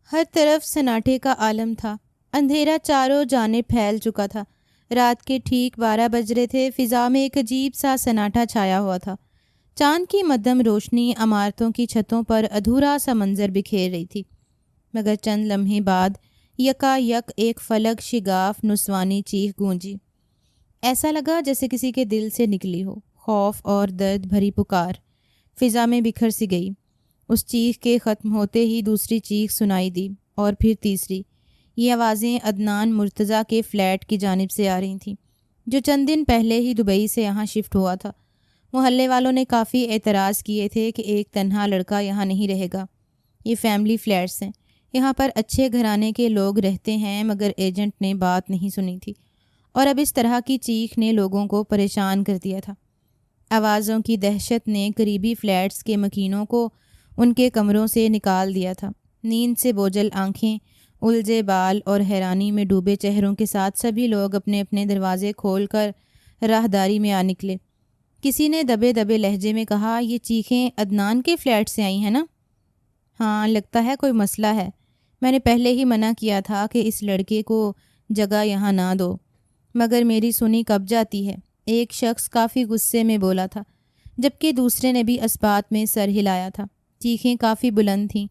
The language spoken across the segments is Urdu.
ہر طرف سناٹے کا عالم تھا۔ اندھیرا چاروں جانب پھیل چکا تھا۔ رات کے ٹھیک 12 بج رہے تھے۔ فضا میں ایک عجیب سا سناٹا چھایا ہوا تھا۔ چاند کی مدھم روشنی عمارتوں کی چھتوں پر ادھورا سا منظر بکھیر رہی تھی، مگر چند لمحے بعد یکا یک ایک فلک شگاف نسوانی چیخ گونجی۔ ایسا لگا جیسے کسی کے دل سے نکلی ہو، خوف اور درد بھری پکار فضا میں بکھر سی گئی۔ اس چیخ کے ختم ہوتے ہی دوسری چیخ سنائی دی، اور پھر تیسری۔ یہ آوازیں عدنان مرتضیٰ کے فلیٹ کی جانب سے آ رہی تھیں، جو چند دن پہلے ہی دبئی سے یہاں شفٹ ہوا تھا۔ محلے والوں نے کافی اعتراض کیے تھے کہ ایک تنہا لڑکا یہاں نہیں رہے گا۔ یہ فیملی فلیٹس ہیں، یہاں پر اچھے گھرانے کے لوگ رہتے ہیں، مگر ایجنٹ نے بات نہیں سنی تھی، اور اب اس طرح کی چیخ نے لوگوں کو پریشان کر دیا تھا۔ آوازوں کی دہشت نے قریبی فلیٹس کے مکینوں کو ان کے کمروں سے نکال دیا تھا۔ نیند سے بوجھل آنکھیں، الجھے بال اور حیرانی میں ڈوبے چہروں کے ساتھ سبھی لوگ اپنے اپنے دروازے کھول کر راہداری میں آ نکلے۔ کسی نے دبے دبے لہجے میں کہا، یہ چیخیں عدنان کے فلیٹ سے آئی ہیں نا؟ ہاں، لگتا ہے کوئی مسئلہ ہے۔ میں نے پہلے ہی منع کیا تھا کہ اس لڑکے کو جگہ یہاں نہ دو، مگر میری سنی کب جاتی ہے، ایک شخص کافی غصے میں بولا تھا، جبکہ دوسرے نے بھی اسبات میں سر ہلایا تھا۔ چیخیں کافی بلند تھیں،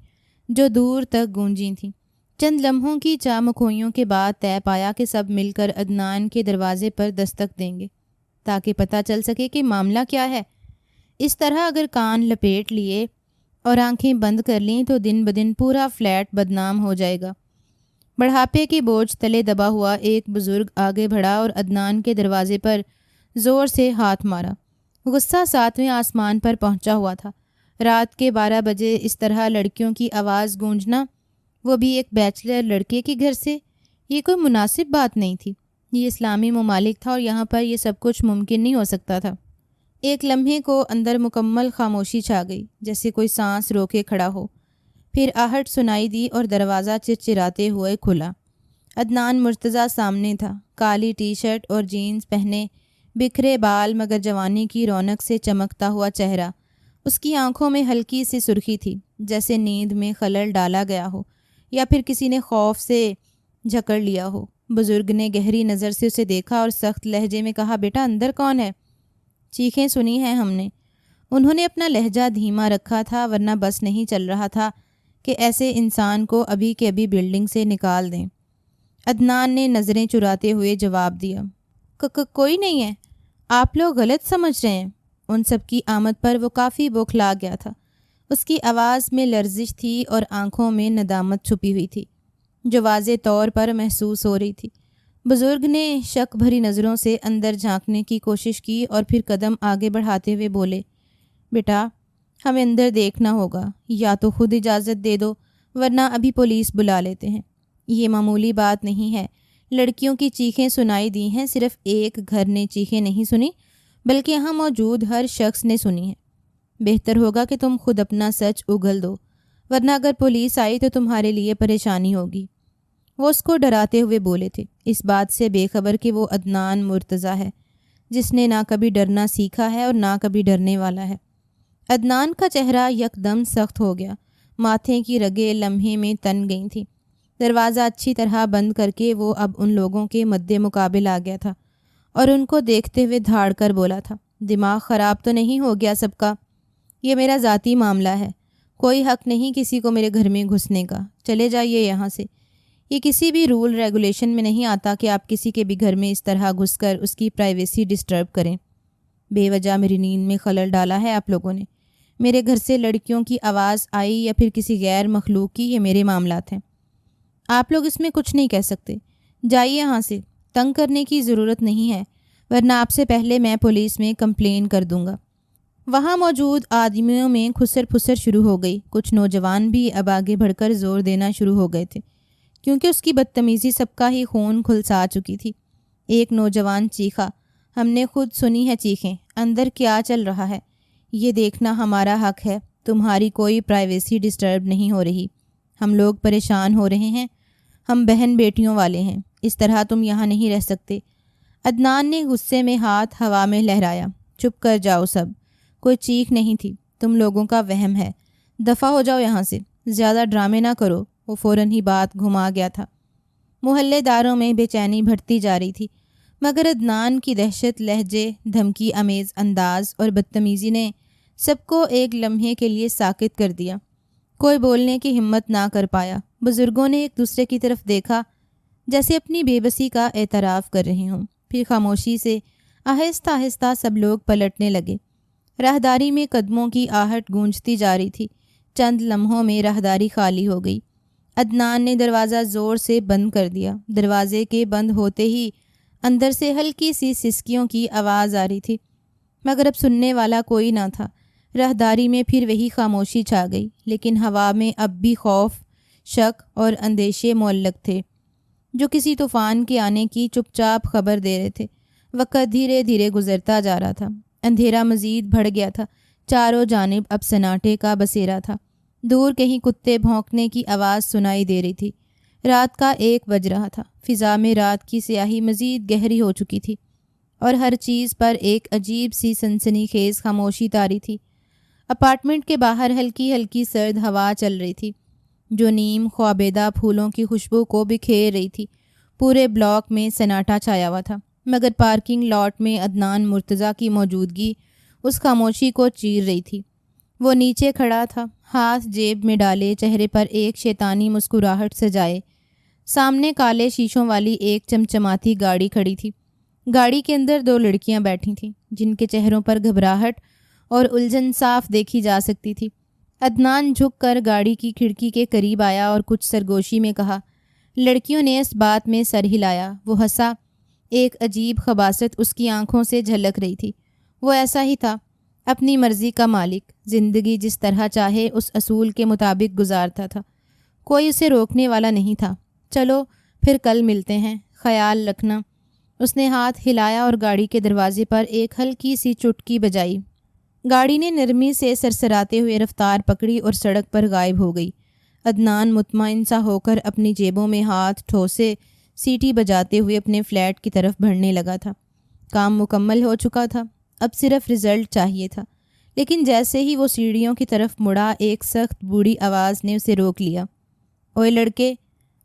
جو دور تک گونجی تھیں۔ چند لمحوں کی چامکھوئیوں کے بعد طے پایا کہ سب مل کر عدنان کے دروازے پر دستک دیں گے، تاکہ پتہ چل سکے کہ معاملہ کیا ہے۔ اس طرح اگر کان لپیٹ لیے اور آنکھیں بند کر لیں تو دن بدن پورا فلیٹ بدنام ہو جائے گا۔ بڑھاپے کے بوجھ تلے دبا ہوا ایک بزرگ آگے بڑھا اور عدنان کے دروازے پر زور سے ہاتھ مارا۔ غصہ 7ویں آسمان پر پہنچا ہوا تھا۔ رات کے 12 بجے اس طرح لڑکیوں کی آواز گونجنا، وہ بھی ایک بیچلر لڑکے کے گھر سے، یہ کوئی مناسب بات نہیں تھی۔ یہ اسلامی ممالک تھا اور یہاں پر یہ سب کچھ ممکن نہیں ہو سکتا تھا۔ ایک لمحے کو اندر مکمل خاموشی چھا گئی، جیسے کوئی سانس روکے کھڑا ہو۔ پھر آہٹ سنائی دی اور دروازہ چرچراتے ہوئے کھلا۔ عدنان مرتضیٰ سامنے تھا، کالی ٹی شرٹ اور جینز پہنے، بکھرے بال مگر جوانی کی رونق سے چمکتا ہوا چہرہ۔ اس کی آنکھوں میں ہلکی سی سرخی تھی، جیسے نیند میں خلل ڈالا گیا ہو یا پھر کسی نے خوف سے جھکڑ لیا ہو۔ بزرگ نے گہری نظر سے اسے دیکھا اور سخت لہجے میں کہا، بیٹا اندر کون ہے؟ چیخیں سنی ہیں ہم نے۔ انہوں نے اپنا لہجہ دھیما رکھا تھا، ورنہ بس نہیں چل رہا تھا کہ ایسے انسان کو ابھی کے ابھی بلڈنگ سے نکال دیں۔ عدنان نے نظریں چراتے ہوئے جواب دیا، کوئی نہیں ہے، آپ لوگ غلط سمجھ رہے ہیں۔ ان سب کی آمد پر وہ کافی بوکھلا گیا تھا۔ اس کی آواز میں لرزش تھی اور آنکھوں میں ندامت چھپی ہوئی تھی، جو واضح طور پر محسوس ہو رہی تھی۔ بزرگ نے شک بھری نظروں سے اندر جھانکنے کی کوشش کی اور پھر قدم آگے بڑھاتے ہوئے بولے، بیٹا ہمیں اندر دیکھنا ہوگا، یا تو خود اجازت دے دو ورنہ ابھی پولیس بلا لیتے ہیں۔ یہ معمولی بات نہیں ہے، لڑکیوں کی چیخیں سنائی دی ہیں، صرف ایک گھر نے چیخیں نہیں سنی بلکہ یہاں موجود ہر شخص نے سنی ہے۔ بہتر ہوگا کہ تم خود اپنا سچ اگل دو، ورنہ اگر پولیس آئی تو تمہارے لیے پریشانی ہوگی۔ وہ اس کو ڈراتے ہوئے بولے تھے، اس بات سے بے خبر کہ وہ عدنان مرتضیٰ ہے، جس نے نہ کبھی ڈرنا سیکھا ہے اور نہ کبھی ڈرنے والا ہے۔ عدنان کا چہرہ یکدم سخت ہو گیا، ماتھے کی رگیں لمحے میں تن گئی تھیں۔ دروازہ اچھی طرح بند کر کے وہ اب ان لوگوں کے مد مقابل آ گیا تھا اور ان کو دیکھتے ہوئے دھاڑ کر بولا تھا، دماغ خراب تو نہیں ہو گیا سب کا؟ یہ میرا ذاتی معاملہ ہے، کوئی حق نہیں کسی کو میرے گھر میں گھسنے کا، چلے جائیے یہاں سے۔ یہ کسی بھی رول ریگولیشن میں نہیں آتا کہ آپ کسی کے بھی گھر میں اس طرح گھس کر اس کی پرائیویسی ڈسٹرب کریں۔ بے وجہ میری نیند میں خلل ڈالا ہے آپ لوگوں نے۔ میرے گھر سے لڑکیوں کی آواز آئی یا پھر کسی غیر مخلوق کی، یہ میرے معاملات ہیں، آپ لوگ اس میں کچھ نہیں کہہ سکتے۔ جائیے یہاں سے، تنگ کرنے کی ضرورت نہیں ہے، ورنہ آپ سے پہلے میں پولیس میں کمپلین کر دوں گا۔ وہاں موجود آدمیوں میں خسر پھسر شروع ہو گئی۔ کچھ نوجوان بھی اب آگے بڑھ کر زور دینا شروع ہو گئے تھے، کیونکہ اس کی بدتمیزی سب کا ہی خون کھلسا چکی تھی۔ ایک نوجوان چیخا، ہم نے خود سنی ہے چیخیں، اندر کیا چل رہا ہے یہ دیکھنا ہمارا حق ہے، تمہاری کوئی پرائیویسی ڈسٹرب نہیں ہو رہی، ہم لوگ پریشان ہو رہے ہیں، ہم بہن بیٹیوں والے ہیں، اس طرح تم یہاں نہیں رہ سکتے۔ عدنان نے غصے میں ہاتھ ہوا میں لہرایا، چپ کر جاؤ سب، کوئی چیخ نہیں تھی، تم لوگوں کا وہم ہے، دفع ہو جاؤ یہاں سے، زیادہ ڈرامے نہ کرو، وہ فوراً ہی بات گھما گیا تھا۔ محلے داروں میں بے چینی بڑھتی جا رہی تھی، مگر عدنان کی دہشت لہجے، دھمکی آمیز انداز اور بدتمیزی نے سب کو ایک لمحے کے لیے ساکت کر دیا۔ کوئی بولنے کی ہمت نہ کر پایا۔ بزرگوں نے ایک دوسرے کی طرف دیکھا جیسے اپنی بے بسی کا اعتراف کر رہے ہوں، پھر خاموشی سے آہستہ آہستہ سب لوگ پلٹنے لگے۔ راہداری میں قدموں کی آہٹ گونجتی جا رہی تھی۔ چند لمحوں میں راہداری خالی ہو گئی۔ عدنان نے دروازہ زور سے بند کر دیا۔ دروازے کے بند ہوتے ہی اندر سے ہلکی سی سسکیوں کی آواز آ رہی تھی، مگر اب سننے والا کوئی نہ تھا۔ راہداری میں پھر وہی خاموشی چھا گئی، لیکن ہوا میں اب بھی خوف، شک اور اندیشے معلق تھے، جو کسی طوفان کے آنے کی چپ چاپ خبر دے رہے تھے۔ وقت دھیرے دھیرے گزرتا جا رہا تھا۔ اندھیرا مزید بڑھ گیا تھا۔ چاروں جانب اب سناٹے کا بسیرا تھا۔ دور کہیں کتے بھونکنے کی آواز سنائی دے رہی تھی۔ رات کا 1 بج رہا تھا۔ فضا میں رات کی سیاہی مزید گہری ہو چکی تھی اور ہر چیز پر ایک عجیب سی سنسنی خیز خاموشی طاری تھی۔ اپارٹمنٹ کے باہر ہلکی ہلکی سرد ہوا چل رہی تھی، جو نیم خوابیدہ پھولوں کی خوشبو کو بکھیر رہی تھی۔ پورے بلاک میں سناٹا چھایا ہوا تھا، مگر پارکنگ لاٹ میں عدنان مرتضیٰ کی موجودگی اس خاموشی کو چیر رہی تھی۔ وہ نیچے کھڑا تھا، ہاتھ جیب میں ڈالے، چہرے پر ایک شیطانی مسکراہٹ سجائے۔ سامنے کالے شیشوں والی ایک چمچماتی گاڑی کھڑی تھی۔ گاڑی کے اندر 2 لڑکیاں بیٹھی تھیں، جن کے چہروں پر گھبراہٹ اور الجھن صاف دیکھی جا سکتی تھی۔ عدنان جھک کر گاڑی کی کھڑکی کے قریب آیا اور کچھ سرگوشی میں کہا۔ لڑکیوں نے اس بات میں سر ہلایا۔ وہ ہنسا۔ ایک عجیب خباثت اس کی آنکھوں سے جھلک رہی تھی۔ وہ ایسا ہی تھا، اپنی مرضی کا مالک، زندگی جس طرح چاہے اس اصول کے مطابق گزارتا تھا۔ کوئی اسے روکنے والا نہیں تھا۔ چلو پھر کل ملتے ہیں، خیال رکھنا۔ اس نے ہاتھ ہلایا اور گاڑی کے دروازے پر ایک ہلکی سی چٹکی بجائی۔ گاڑی نے نرمی سے سرسراتے ہوئے رفتار پکڑی اور سڑک پر غائب ہو گئی۔ عدنان مطمئن سا ہو کر اپنی جیبوں میں ہاتھ ٹھوسے سیٹی بجاتے ہوئے اپنے فلیٹ کی طرف بڑھنے لگا تھا۔ کام مکمل ہو چکا تھا، اب صرف رزلٹ چاہیے تھا۔ لیکن جیسے ہی وہ سیڑھیوں کی طرف مڑا، ایک سخت بوڑھی آواز نے اسے روک لیا۔ اوئے لڑکے!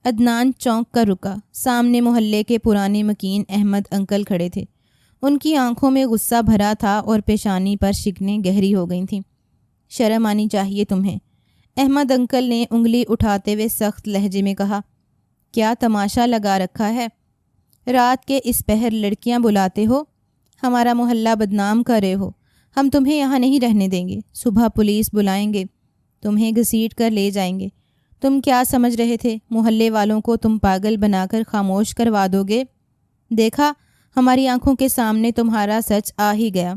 عدنان چونک کر رکا۔ سامنے محلے کے پرانے مکین احمد انکل کھڑے تھے۔ ان کی آنکھوں میں غصہ بھرا تھا اور پیشانی پر شکنیں گہری ہو گئی تھیں۔ شرم آنی چاہیے تمہیں، احمد انکل نے انگلی اٹھاتے ہوئے سخت لہجے میں کہا۔ کیا تماشا لگا رکھا ہے؟ رات کے اس پہر لڑکیاں بلاتے ہو، ہمارا محلہ بدنام کر رہے ہو۔ ہم تمہیں یہاں نہیں رہنے دیں گے۔ صبح پولیس بلائیں گے، تمہیں گھسیٹ کر لے جائیں گے۔ تم کیا سمجھ رہے تھے محلے والوں کو تم پاگل بنا کر خاموش کروا دو گے؟ دیکھا، ہماری آنکھوں کے سامنے تمہارا سچ آ ہی گیا۔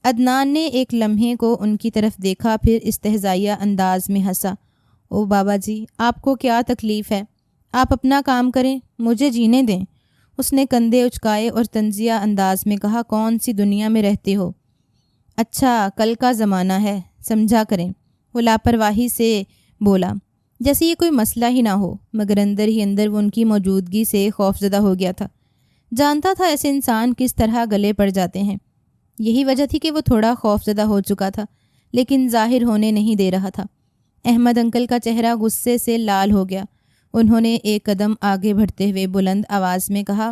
عدنان نے ایک لمحے کو ان کی طرف دیکھا، پھر استہزائیہ انداز میں ہنسا۔ او بابا جی، آپ کو کیا تکلیف ہے؟ آپ اپنا کام کریں، مجھے جینے دیں۔ اس نے کندھے اچکائے اور طنزیہ انداز میں کہا۔ کون سی دنیا میں رہتے ہو؟ اچھا، کل کا زمانہ ہے، سمجھا کریں۔ وہ لاپرواہی سے بولا، جیسے یہ کوئی مسئلہ ہی نہ ہو، مگر اندر ہی اندر وہ ان کی موجودگی سے خوفزدہ ہو گیا تھا۔ جانتا تھا ایسے انسان کس طرح گلے پڑ جاتے ہیں۔ یہی وجہ تھی کہ وہ تھوڑا خوفزدہ ہو چکا تھا، لیکن ظاہر ہونے نہیں دے رہا تھا۔ احمد انکل کا چہرہ غصے سے لال ہو گیا۔ انہوں نے ایک قدم آگے بڑھتے ہوئے بلند آواز میں کہا،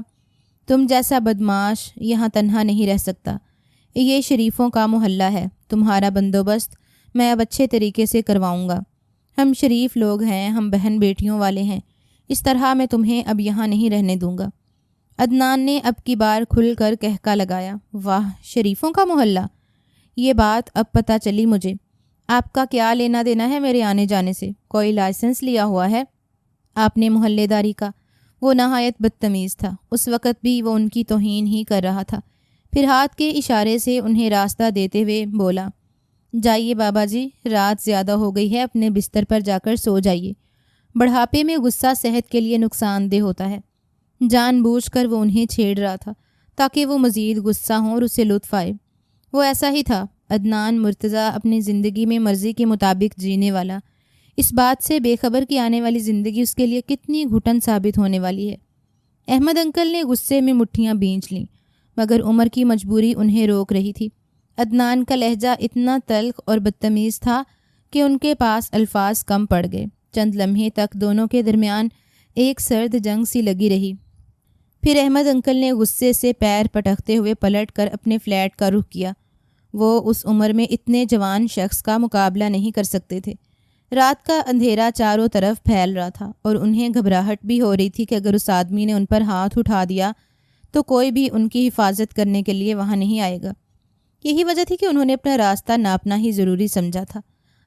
تم جیسا بدماش یہاں تنہا نہیں رہ سکتا۔ یہ شریفوں کا محلہ ہے۔ تمہارا بندوبست میں اب اچھے طریقے سے کرواؤں گا۔ ہم شریف لوگ ہیں، ہم بہن بیٹیوں والے ہیں۔ اس طرح میں تمہیں اب یہاں نہیں رہنے دوں گا۔ عدنان نے اب کی بار کھل کر کہکا لگایا۔ واہ، شریفوں کا محلہ! یہ بات اب پتہ چلی مجھے۔ آپ کا کیا لینا دینا ہے میرے آنے جانے سے؟ کوئی لائسنس لیا ہوا ہے آپ نے محلے داری کا؟ وہ نہایت بدتمیز تھا۔ اس وقت بھی وہ ان کی توہین ہی کر رہا تھا۔ پھر ہاتھ کے اشارے سے انہیں راستہ دیتے ہوئے بولا، جائیے بابا جی، رات زیادہ ہو گئی ہے، اپنے بستر پر جا کر سو جائیے۔ بڑھاپے میں غصہ صحت کے لیے نقصان دہ ہوتا ہے۔ جان بوجھ کر وہ انہیں چھیڑ رہا تھا تاکہ وہ مزید غصہ ہوں اور اسے لطف آئے۔ وہ ایسا ہی تھا، عدنان مرتضیٰ، اپنی زندگی میں مرضی کے مطابق جینے والا، اس بات سے بے خبر کہ آنے والی زندگی اس کے لیے کتنی گھٹن ثابت ہونے والی ہے۔ احمد انکل نے غصے میں مٹھیاں بھینچ لیں، مگر عمر کی مجبوری انہیں روک رہی تھی۔ عدنان کا لہجہ اتنا تلخ اور بدتمیز تھا کہ ان کے پاس الفاظ کم پڑ گئے۔ چند لمحے تک دونوں کے درمیان ایک سرد جنگ سی لگی رہی۔ پھر احمد انکل نے غصے سے پیر پٹکتے ہوئے پلٹ کر اپنے فلیٹ کا رخ کیا۔ وہ اس عمر میں اتنے جوان شخص کا مقابلہ نہیں کر سکتے تھے۔ رات کا اندھیرا چاروں طرف پھیل رہا تھا اور انہیں گھبراہٹ بھی ہو رہی تھی کہ اگر اس آدمی نے ان پر ہاتھ اٹھا دیا تو کوئی بھی ان کی حفاظت کرنے کے لیے وہاں نہیں آئے گا۔ یہی وجہ تھی کہ انہوں نے اپنا راستہ ناپنا ہی ضروری سمجھا تھا۔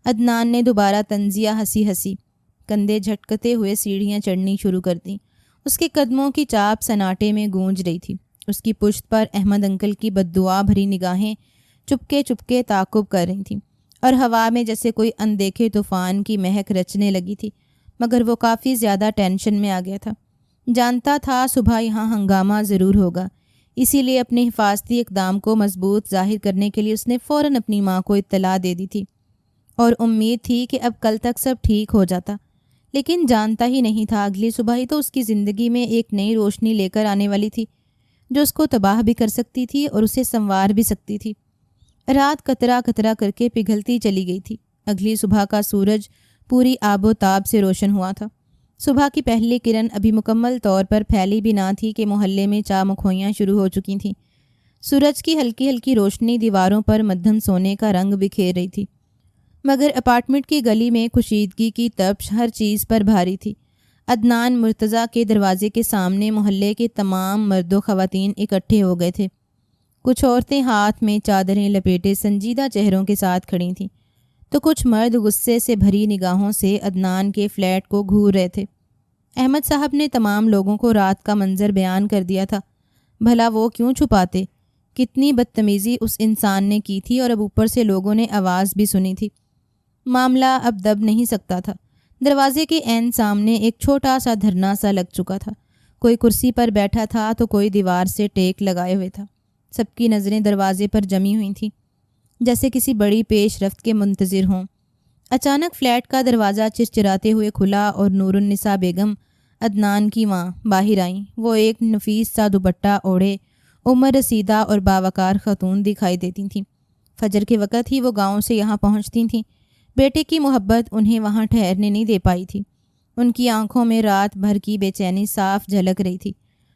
عدنان نے دوبارہ طنزیہ ہنسی کندھے جھٹکتے ہوئے سیڑھیاں چڑھنی شروع کر دیں۔ اس کے قدموں کی چاپ سناٹے میں گونج رہی تھی۔ اس کی پشت پر احمد انکل کی بددعا بھری نگاہیں چپکے تعاقب کر رہی تھیں اور ہوا میں جیسے کوئی اندیکھے طوفان کی مہک رچنے لگی تھی، مگر وہ کافی زیادہ ٹینشن میں آ گیا تھا۔ جانتا تھا صبح یہاں ہنگامہ ضرور ہوگا، اسی لیے اپنے حفاظتی اقدام کو مضبوط ظاہر کرنے کے لیے اس نے فوراً اپنی ماں کو اطلاع دے دی تھی اور امید تھی کہ اب کل تک سب ٹھیک ہو جاتا، لیکن جانتا ہی نہیں تھا اگلی صبح ہی تو اس کی زندگی میں ایک نئی روشنی لے کر آنے والی تھی جو اس کو تباہ بھی کر سکتی تھی اور اسے سنوار بھی سکتی تھی۔ رات قطرہ قطرہ کر کے پگھلتی چلی گئی تھی۔ اگلی صبح کا سورج پوری آب و تاب سے روشن ہوا تھا۔ صبح کی پہلی کرن ابھی مکمل طور پر پھیلی بھی نہ تھی کہ محلے میں چامکھوئیاں شروع ہو چکی تھیں۔ سورج کی ہلکی ہلکی روشنی دیواروں پر مدھم سونے کا رنگ بکھیر رہی تھی، مگر اپارٹمنٹ کی گلی میں کشیدگی کی تپش ہر چیز پر بھاری تھی۔ عدنان مرتضیٰ کے دروازے کے سامنے محلے کے تمام مرد و خواتین اکٹھے ہو گئے تھے۔ کچھ عورتیں ہاتھ میں چادریں لپیٹے سنجیدہ چہروں کے ساتھ کھڑی تھیں تو کچھ مرد غصے سے بھری نگاہوں سے عدنان کے فلیٹ کو گھور رہے تھے۔ احمد صاحب نے تمام لوگوں کو رات کا منظر بیان کر دیا تھا۔ بھلا وہ کیوں چھپاتے؟ کتنی بدتمیزی اس انسان نے کی تھی اور اب اوپر سے لوگوں نے آواز بھی سنی تھی۔ معاملہ اب دب نہیں سکتا تھا۔ دروازے کے عین سامنے ایک چھوٹا سا دھرنا سا لگ چکا تھا۔ کوئی کرسی پر بیٹھا تھا تو کوئی دیوار سے ٹیک لگائے ہوئے تھا۔ سب کی نظریں دروازے پر جمی ہوئی تھیں، جیسے کسی بڑی پیش رفت کے منتظر ہوں۔ اچانک فلیٹ کا دروازہ چرچراتے ہوئے کھلا اور نور النساء بیگم، عدنان کی ماں، باہر آئیں۔ وہ ایک نفیس سا دوپٹہ اوڑھے عمر رسیدہ اور باوقار خاتون دکھائی دیتی تھیں۔ فجر کے وقت ہی وہ گاؤں سے یہاں پہنچتی تھیں۔ بیٹے کی محبت انہیں وہاں ٹھہرنے نہیں دے پائی تھی۔ ان کی آنکھوں میں رات بھر کی بے چینی صاف جھلک رہی تھی،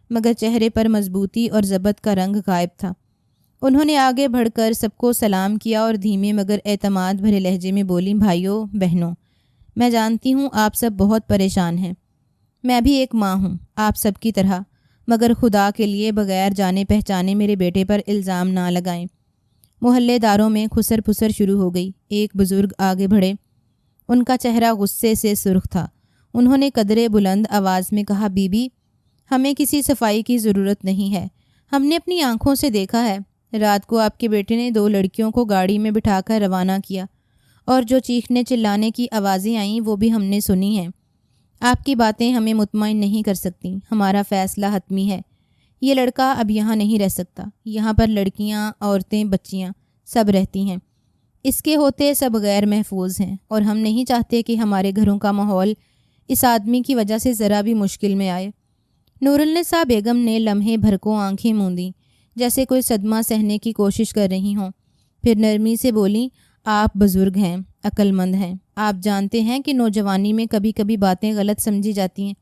مگر چہرے پر مضبوطی اور ضبط کا رنگ غائب تھا۔ انہوں نے آگے بڑھ کر سب کو سلام کیا اور دھیمے مگر اعتماد بھرے لہجے میں بولیں، بھائیوں بہنوں، میں جانتی ہوں آپ سب بہت پریشان ہیں۔ میں بھی ایک ماں ہوں آپ سب کی طرح، مگر خدا کے لیے بغیر جانے پہچانے میرے بیٹے پر الزام نہ لگائیں۔ محلے داروں میں خسر پھسر شروع ہو گئی۔ ایک بزرگ آگے بڑھے، ان کا چہرہ غصے سے سرخ تھا۔ انہوں نے قدرے بلند آواز میں کہا، بی بی، ہمیں کسی صفائی کی ضرورت نہیں ہے۔ ہم نے اپنی آنکھوں سے دیکھا ہے، رات کو آپ کے بیٹے نے 2 لڑکیوں کو گاڑی میں بٹھا کر روانہ کیا، اور جو چیخنے چلانے کی آوازیں آئیں وہ بھی ہم نے سنی ہیں۔ آپ کی باتیں ہمیں مطمئن نہیں کر سکتیں۔ ہمارا فیصلہ حتمی ہے۔ یہ لڑکا اب یہاں نہیں رہ سکتا۔ یہاں پر لڑکیاں، عورتیں، بچیاں سب رہتی ہیں۔ اس کے ہوتے سب غیر محفوظ ہیں، اور ہم نہیں چاہتے کہ ہمارے گھروں کا ماحول اس آدمی کی وجہ سے ذرا بھی مشکل میں آئے۔ نور النساء بیگم نے لمحے بھر کو آنکھیں موندیں، جیسے کوئی صدمہ سہنے کی کوشش کر رہی ہوں۔ پھر نرمی سے بولیں، آپ بزرگ ہیں، عقل مند ہیں، آپ جانتے ہیں کہ نوجوانی میں کبھی کبھی باتیں غلط سمجھی جاتی ہیں۔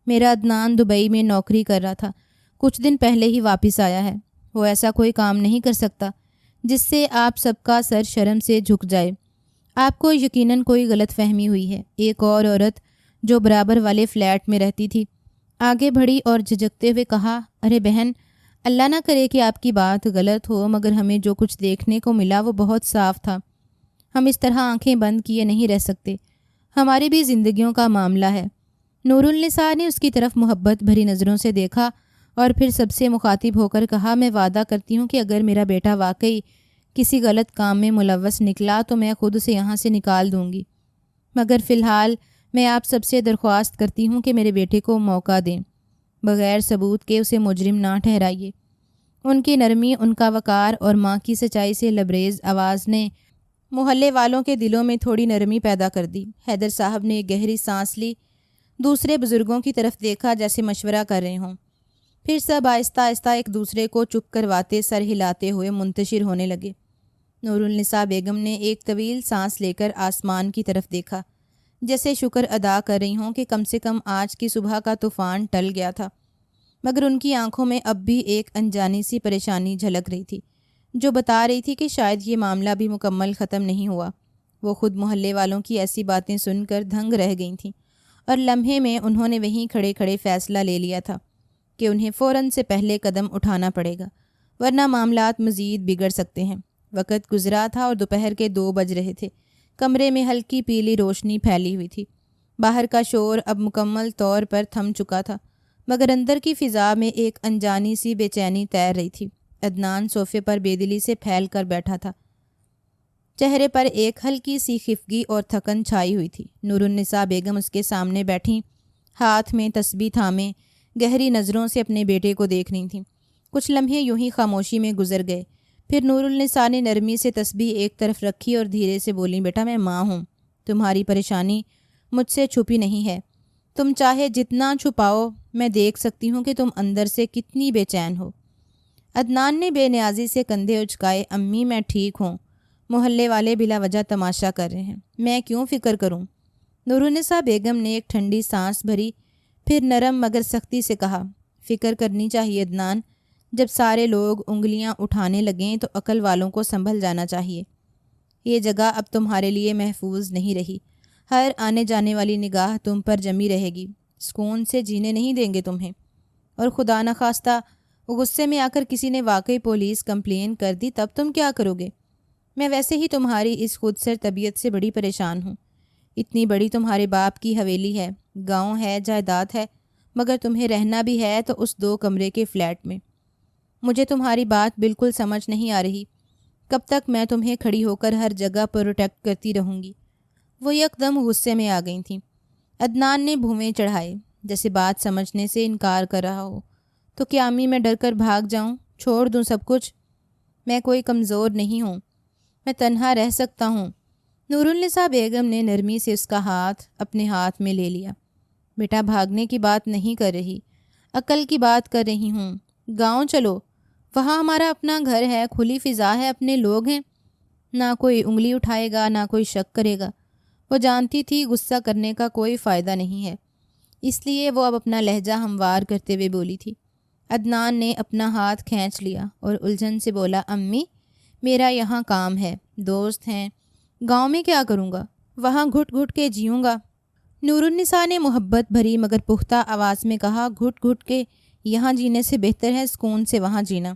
میرا عدنان دبئی میں نوکری کر رہا تھا، کچھ دن پہلے ہی واپس آیا ہے۔ وہ ایسا کوئی کام نہیں کر سکتا جس سے آپ سب کا سر شرم سے جھک جائے۔ آپ کو یقیناً کوئی غلط فہمی ہوئی ہے۔ ایک اور عورت جو برابر والے فلیٹ میں رہتی تھی آگے بڑھی اور جھجکتے ہوئے کہا، ارے بہن، اللہ نہ کرے کہ آپ کی بات غلط ہو، مگر ہمیں جو کچھ دیکھنے کو ملا وہ بہت صاف تھا۔ ہم اس طرح آنکھیں بند کیے نہیں رہ سکتے، ہماری بھی زندگیوں کا معاملہ ہے۔ نور النساء نے اس کی طرف محبت بھری نظروں سے دیکھا اور پھر سب سے مخاطب ہو کر کہا، میں وعدہ کرتی ہوں کہ اگر میرا بیٹا واقعی کسی غلط کام میں ملوث نکلا تو میں خود اسے یہاں سے نکال دوں گی، مگر فی الحال میں آپ سب سے درخواست کرتی ہوں کہ میرے بیٹے کو موقع دیں، بغیر ثبوت کے اسے مجرم نہ ٹھہرائیے۔ ان کی نرمی، ان کا وقار اور ماں کی سچائی سے لبریز آواز نے محلے والوں کے دلوں میں تھوڑی نرمی پیدا کر دی۔ حیدر صاحب نے ایک گہری سانس لی، دوسرے بزرگوں کی طرف دیکھا جیسے مشورہ کر رہے ہوں، پھر سب آہستہ آہستہ ایک دوسرے کو چپ کرواتے سر ہلاتے ہوئے منتشر ہونے لگے۔ نور النساء بیگم نے ایک طویل سانس لے کر آسمان کی طرف دیکھا، جیسے شکر ادا کر رہی ہوں کہ کم سے کم آج کی صبح کا طوفان ٹل گیا تھا، مگر ان کی آنکھوں میں اب بھی ایک انجانی سی پریشانی جھلک رہی تھی جو بتا رہی تھی کہ شاید یہ معاملہ بھی مکمل ختم نہیں ہوا۔ وہ خود محلے والوں کی ایسی باتیں سن کر دھنگ رہ گئی تھیں، اور لمحے میں انہوں نے وہیں کھڑے کھڑے فیصلہ لے لیا تھا کہ انہیں فوراً سے پہلے قدم اٹھانا پڑے گا، ورنہ معاملات مزید بگڑ سکتے ہیں۔ وقت گزرا تھا اور دوپہر کے 2 بج رہے تھے۔ کمرے میں ہلکی پیلی روشنی پھیلی ہوئی تھی۔ باہر کا شور اب مکمل طور پر تھم چکا تھا، مگر اندر کی فضا میں ایک انجانی سی بے چینی تیر رہی تھی۔ عدنان صوفے پر بے دلی سے پھیل کر بیٹھا تھا، چہرے پر ایک ہلکی سی خفگی اور تھکن چھائی ہوئی تھی۔ نور النساء بیگم اس کے سامنے بیٹھیں، ہاتھ میں تسبیح تھامے گہری نظروں سے اپنے بیٹے کو دیکھ رہی تھیں۔ کچھ لمحے یوں ہی خاموشی میں گزر گئے، پھر نور النساء نے نرمی سے تسبیح ایک طرف رکھی اور دھیرے سے بولیں، بیٹا میں ماں ہوں، تمہاری پریشانی مجھ سے چھپی نہیں ہے، تم چاہے جتنا چھپاؤ میں دیکھ سکتی ہوں کہ تم اندر سے کتنی بے چین ہو۔ عدنان نے بے نیازی سے کندھے اچکائے، امی میں ٹھیک ہوں، محلے والے بلا وجہ تماشا کر رہے ہیں، میں کیوں فکر کروں؟ نور النساء بیگم نے ایک ٹھنڈی سانس بھری، پھر نرم مگر سختی سے کہا، فکر کرنی چاہیے عدنان، جب سارے لوگ انگلیاں اٹھانے لگیں تو عقل والوں کو سنبھل جانا چاہیے۔ یہ جگہ اب تمہارے لیے محفوظ نہیں رہی، ہر آنے جانے والی نگاہ تم پر جمی رہے گی، سکون سے جینے نہیں دیں گے تمہیں، اور خدا نخواستہ غصے میں آ کر کسی نے واقعی پولیس کمپلین کر دی تب تم کیا کرو گے؟ میں ویسے ہی تمہاری اس خودسر طبیعت سے بڑی پریشان ہوں۔ اتنی بڑی تمہارے باپ کی حویلی ہے، گاؤں ہے، جائیداد ہے، مگر تمہیں رہنا بھی ہے تو اس 2 کمرے کے فلیٹ میں۔ مجھے تمہاری بات بالکل سمجھ نہیں آ رہی، کب تک میں تمہیں کھڑی ہو کر ہر جگہ پروٹیکٹ کرتی رہوں گی؟ وہ یکدم غصے میں آ گئی تھیں۔ عدنان نے بھویں چڑھائے، جیسے بات سمجھنے سے انکار کر رہا ہو۔ تو کیا امی میں ڈر کر بھاگ جاؤں، چھوڑ دوں سب کچھ؟ میں کوئی کمزور نہیں ہوں، میں تنہا رہ سکتا ہوں۔ نور النساء بیگم نے نرمی سے اس کا ہاتھ اپنے ہاتھ میں لے لیا۔ بیٹا بھاگنے کی بات نہیں کر رہی، عقل کی بات کر رہی ہوں۔ گاؤں چلو، وہاں ہمارا اپنا گھر ہے، کھلی فضا ہے، اپنے لوگ ہیں، نہ کوئی انگلی اٹھائے گا، نہ کوئی شک کرے گا۔ وہ جانتی تھی غصہ کرنے کا کوئی فائدہ نہیں ہے، اس لیے وہ اب اپنا لہجہ ہموار کرتے ہوئے بولی تھی۔ عدنان نے اپنا ہاتھ کھینچ لیا اور الجھن سے بولا، امی میرا یہاں کام ہے، دوست ہیں، گاؤں میں کیا کروں گا؟ وہاں گھٹ گھٹ کے جیوں گا۔ نور النساء نے محبت بھری مگر پختہ آواز میں کہا، گھٹ گھٹ کے یہاں جینے سے بہتر ہے سکون سے وہاں جینا۔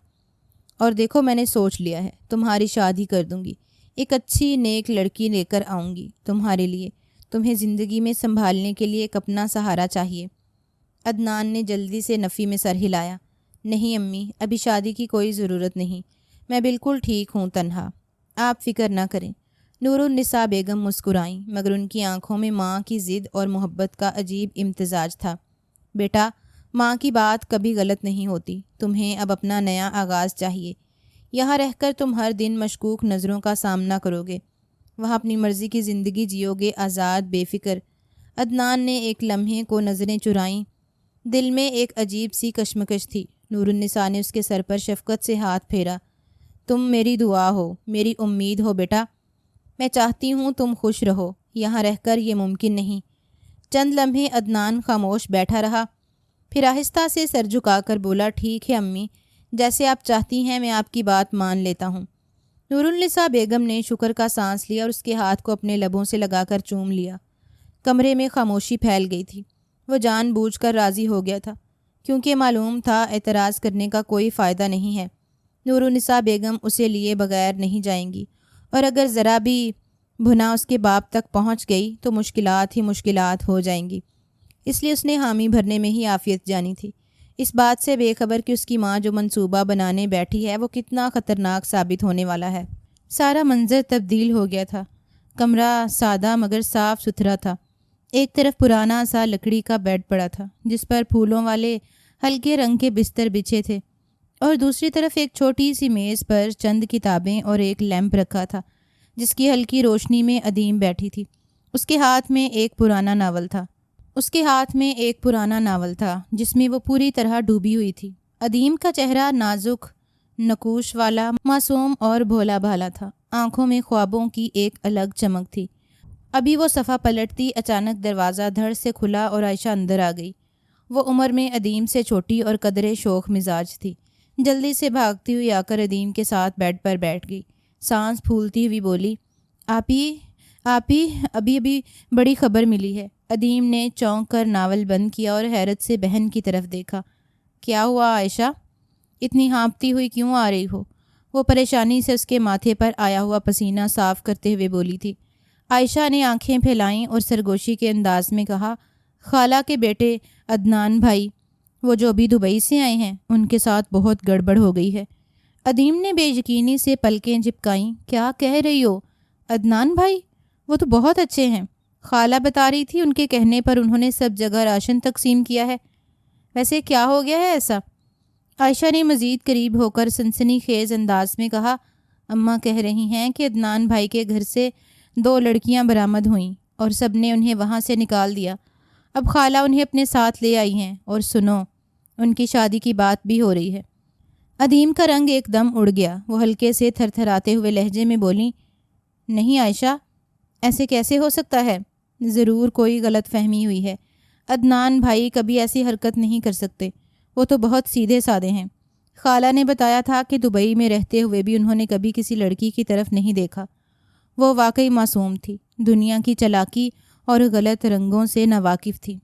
اور دیکھو میں نے سوچ لیا ہے، تمہاری شادی کر دوں گی، ایک اچھی نیک لڑکی لے کر آؤں گی تمہارے لیے، تمہیں زندگی میں سنبھالنے کے لیے ایک اپنا سہارا چاہیے۔ عدنان نے جلدی سے نفی میں سر ہلایا، نہیں امی، ابھی شادی کی کوئی ضرورت نہیں، میں بالکل ٹھیک ہوں تنہا، آپ فکر نہ کریں۔ نور النساء بیگم مسکرائیں، مگر ان کی آنکھوں میں ماں کی ضد اور محبت کا عجیب امتزاج تھا۔ بیٹا، ماں کی بات کبھی غلط نہیں ہوتی، تمہیں اب اپنا نیا آغاز چاہیے۔ یہاں رہ کر تم ہر دن مشکوک نظروں کا سامنا کرو گے، وہاں اپنی مرضی کی زندگی جیو گے، آزاد، بے فکر۔ عدنان نے ایک لمحے کو نظریں چرائیں، دل میں ایک عجیب سی کشمکش تھی۔ نور النساء نے اس کے سر پر شفقت سے ہاتھ پھیرا، تم میری دعا ہو، میری امید ہو بیٹا، میں چاہتی ہوں تم خوش رہو، یہاں رہ کر یہ ممکن نہیں۔ چند لمحے عدنان خاموش بیٹھا رہا، پھر آہستہ سے سر جھکا کر بولا، ٹھیک ہے امی، جیسے آپ چاہتی ہیں میں آپ کی بات مان لیتا ہوں۔ نور النساء بیگم نے شکر کا سانس لیا اور اس کے ہاتھ کو اپنے لبوں سے لگا کر چوم لیا۔ کمرے میں خاموشی پھیل گئی تھی۔ وہ جان بوجھ کر راضی ہو گیا تھا، کیونکہ معلوم تھا اعتراض کرنے کا کوئی فائدہ نہیں ہے۔ نور النساء بیگم اسے لیے بغیر نہیں جائیں گی، اور اگر ذرا بھی بھنا اس کے باپ تک پہنچ گئی تو مشکلات ہی مشکلات ہو جائیں گی۔ اس لیے اس نے حامی بھرنے میں ہی عافیت جانی تھی، اس بات سے بے خبر کہ اس کی ماں جو منصوبہ بنانے بیٹھی ہے وہ کتنا خطرناک ثابت ہونے والا ہے۔ سارا منظر تبدیل ہو گیا تھا۔ کمرہ سادہ مگر صاف ستھرا تھا۔ ایک طرف پرانا سا لکڑی کا بیڈ پڑا تھا جس پر پھولوں والے ہلکے رنگ کے بستر بچھے تھے، اور دوسری طرف ایک چھوٹی سی میز پر چند کتابیں اور ایک لیمپ رکھا تھا جس کی ہلکی روشنی میں ادیم بیٹھی تھی۔ اس کے ہاتھ میں ایک پرانا ناول تھا جس میں وہ پوری طرح ڈوبی ہوئی تھی۔ ادیم کا چہرہ نازک نقوش والا، معصوم اور بھولا بھالا تھا۔ آنکھوں میں خوابوں کی ایک الگ چمک تھی، ابھی وہ صفحہ پلٹتی اچانک دروازہ دھڑ سے کھلا اور عائشہ اندر آ گئی۔ وہ عمر میں ادیم سے چھوٹی اور قدرے شوخ مزاج تھی۔ جلدی سے بھاگتی ہوئی آ کر ادیم کے ساتھ بیڈ پر بیٹھ گئی۔ سانس پھولتی ہوئی بولی، آپی ابھی بڑی خبر ملی ہے۔ ادیم نے چونک کر ناول بند کیا اور حیرت سے بہن کی طرف دیکھا۔ کیا ہوا عائشہ؟ اتنی ہانپتی ہوئی کیوں آ رہی ہو؟ وہ پریشانی سے اس کے ماتھے پر آیا ہوا پسینہ صاف کرتے ہوئے بولی تھی۔ عائشہ نے آنکھیں پھیلائیں اور سرگوشی کے انداز میں کہا، خالہ کے بیٹے عدنان بھائی، وہ جو ابھی دبئی سے آئے ہیں، ان کے ساتھ بہت گڑبڑ ہو گئی ہے۔ ادیم نے بے یقینی سے پلکیں جھپکائیں۔ کیا کہہ رہی ہو؟ عدنان بھائی؟ وہ تو بہت اچھے ہیں۔ خالہ بتا رہی تھی ان کے کہنے پر انہوں نے سب جگہ راشن تقسیم کیا ہے۔ ویسے کیا ہو گیا ہے ایسا؟ عائشہ نے مزید قریب ہو کر سنسنی خیز انداز میں کہا، اماں کہہ رہی ہیں کہ عدنان بھائی کے گھر سے 2 لڑکیاں برآمد ہوئیں اور سب نے انہیں وہاں سے نکال دیا۔ اب خالہ انہیں اپنے ساتھ لے آئی ہیں، اور سنو، ان کی شادی کی بات بھی ہو رہی ہے۔ ادیم کا رنگ ایک دم اڑ گیا۔ وہ ہلکے سے تھر تھراتے ہوئے لہجے میں بولی، نہیں عائشہ، ایسے کیسے ہو سکتا ہے؟ ضرور کوئی غلط فہمی ہوئی ہے۔ عدنان بھائی کبھی ایسی حرکت نہیں کر سکتے، وہ تو بہت سیدھے سادے ہیں۔ خالہ نے بتایا تھا کہ دبئی میں رہتے ہوئے بھی انہوں نے کبھی کسی لڑکی کی طرف نہیں دیکھا۔ وہ واقعی معصوم تھی، دنیا کی چالاکی اور غلط رنگوں سے ناواقف تھی۔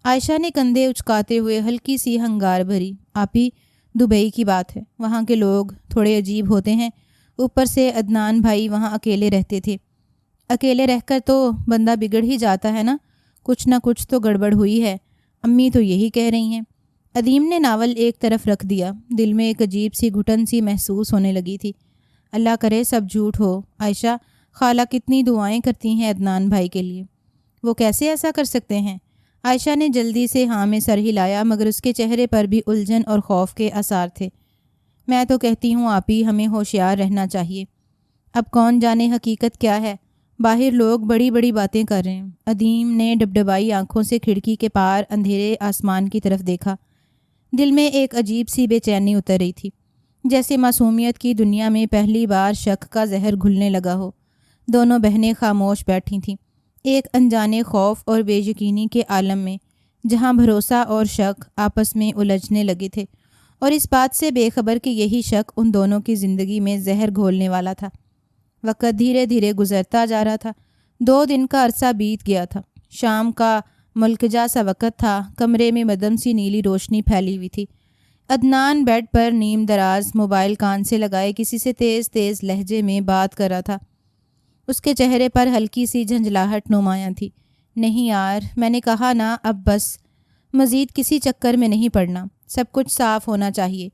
عائشہ نے کندھے اچکاتے ہوئے ہلکی سی ہنگار بھری، آپی، دبئی کی بات ہے، وہاں کے لوگ تھوڑے عجیب ہوتے ہیں، اوپر سے عدنان بھائی وہاں اکیلے رہتے تھے۔ اکیلے رہ کر تو بندہ بگڑ ہی جاتا ہے نا، کچھ نہ کچھ تو گڑبڑ ہوئی ہے، امی تو یہی کہہ رہی ہیں۔ ادیم نے ناول ایک طرف رکھ دیا۔ دل میں ایک عجیب سی گھٹن سی محسوس ہونے لگی تھی۔ اللہ کرے سب جھوٹ ہو۔ عائشہ، خالہ کتنی دعائیں کرتی ہیں عدنان بھائی کے لیے، وہ کیسے ایسا کر سکتے ہیں؟ عائشہ نے جلدی سے ہاں میں سر ہلایا، مگر اس کے چہرے پر بھی الجھن اور خوف کے آثار تھے۔ میں تو کہتی ہوں آپی، ہمیں ہوشیار رہنا چاہیے۔ اب کون جانے حقیقت کیا ہے، باہر لوگ بڑی بڑی باتیں کر رہے ہیں۔ ادیم نے ڈبڈبائی آنکھوں سے کھڑکی کے پار اندھیرے آسمان کی طرف دیکھا۔ دل میں ایک عجیب سی بے چینی اتر رہی تھی، جیسے معصومیت کی دنیا میں پہلی بار شک کا زہر گھلنے لگا ہو۔ دونوں بہنیں خاموش بیٹھی تھیں، ایک انجانے خوف اور بے یقینی کے عالم میں، جہاں بھروسہ اور شک آپس میں الجھنے لگے تھے، اور اس بات سے بے خبر کہ یہی شک ان دونوں کی زندگی میں زہر گھولنے والا تھا۔ وقت دھیرے دھیرے گزرتا جا رہا تھا۔ 2 دن کا عرصہ بیت گیا تھا۔ شام کا ملکجا سا وقت تھا۔ کمرے میں مدھم سی نیلی روشنی پھیلی ہوئی تھی۔ عدنان بیڈ پر نیم دراز، موبائل کان سے لگائے کسی سے تیز تیز لہجے میں بات کر رہا تھا۔ اس کے چہرے پر ہلکی سی جھنجھلاہٹ نمایاں تھی۔ نہیں یار، میں نے کہا نا، اب بس، مزید کسی چکر میں نہیں پڑنا، سب کچھ صاف ہونا چاہیے۔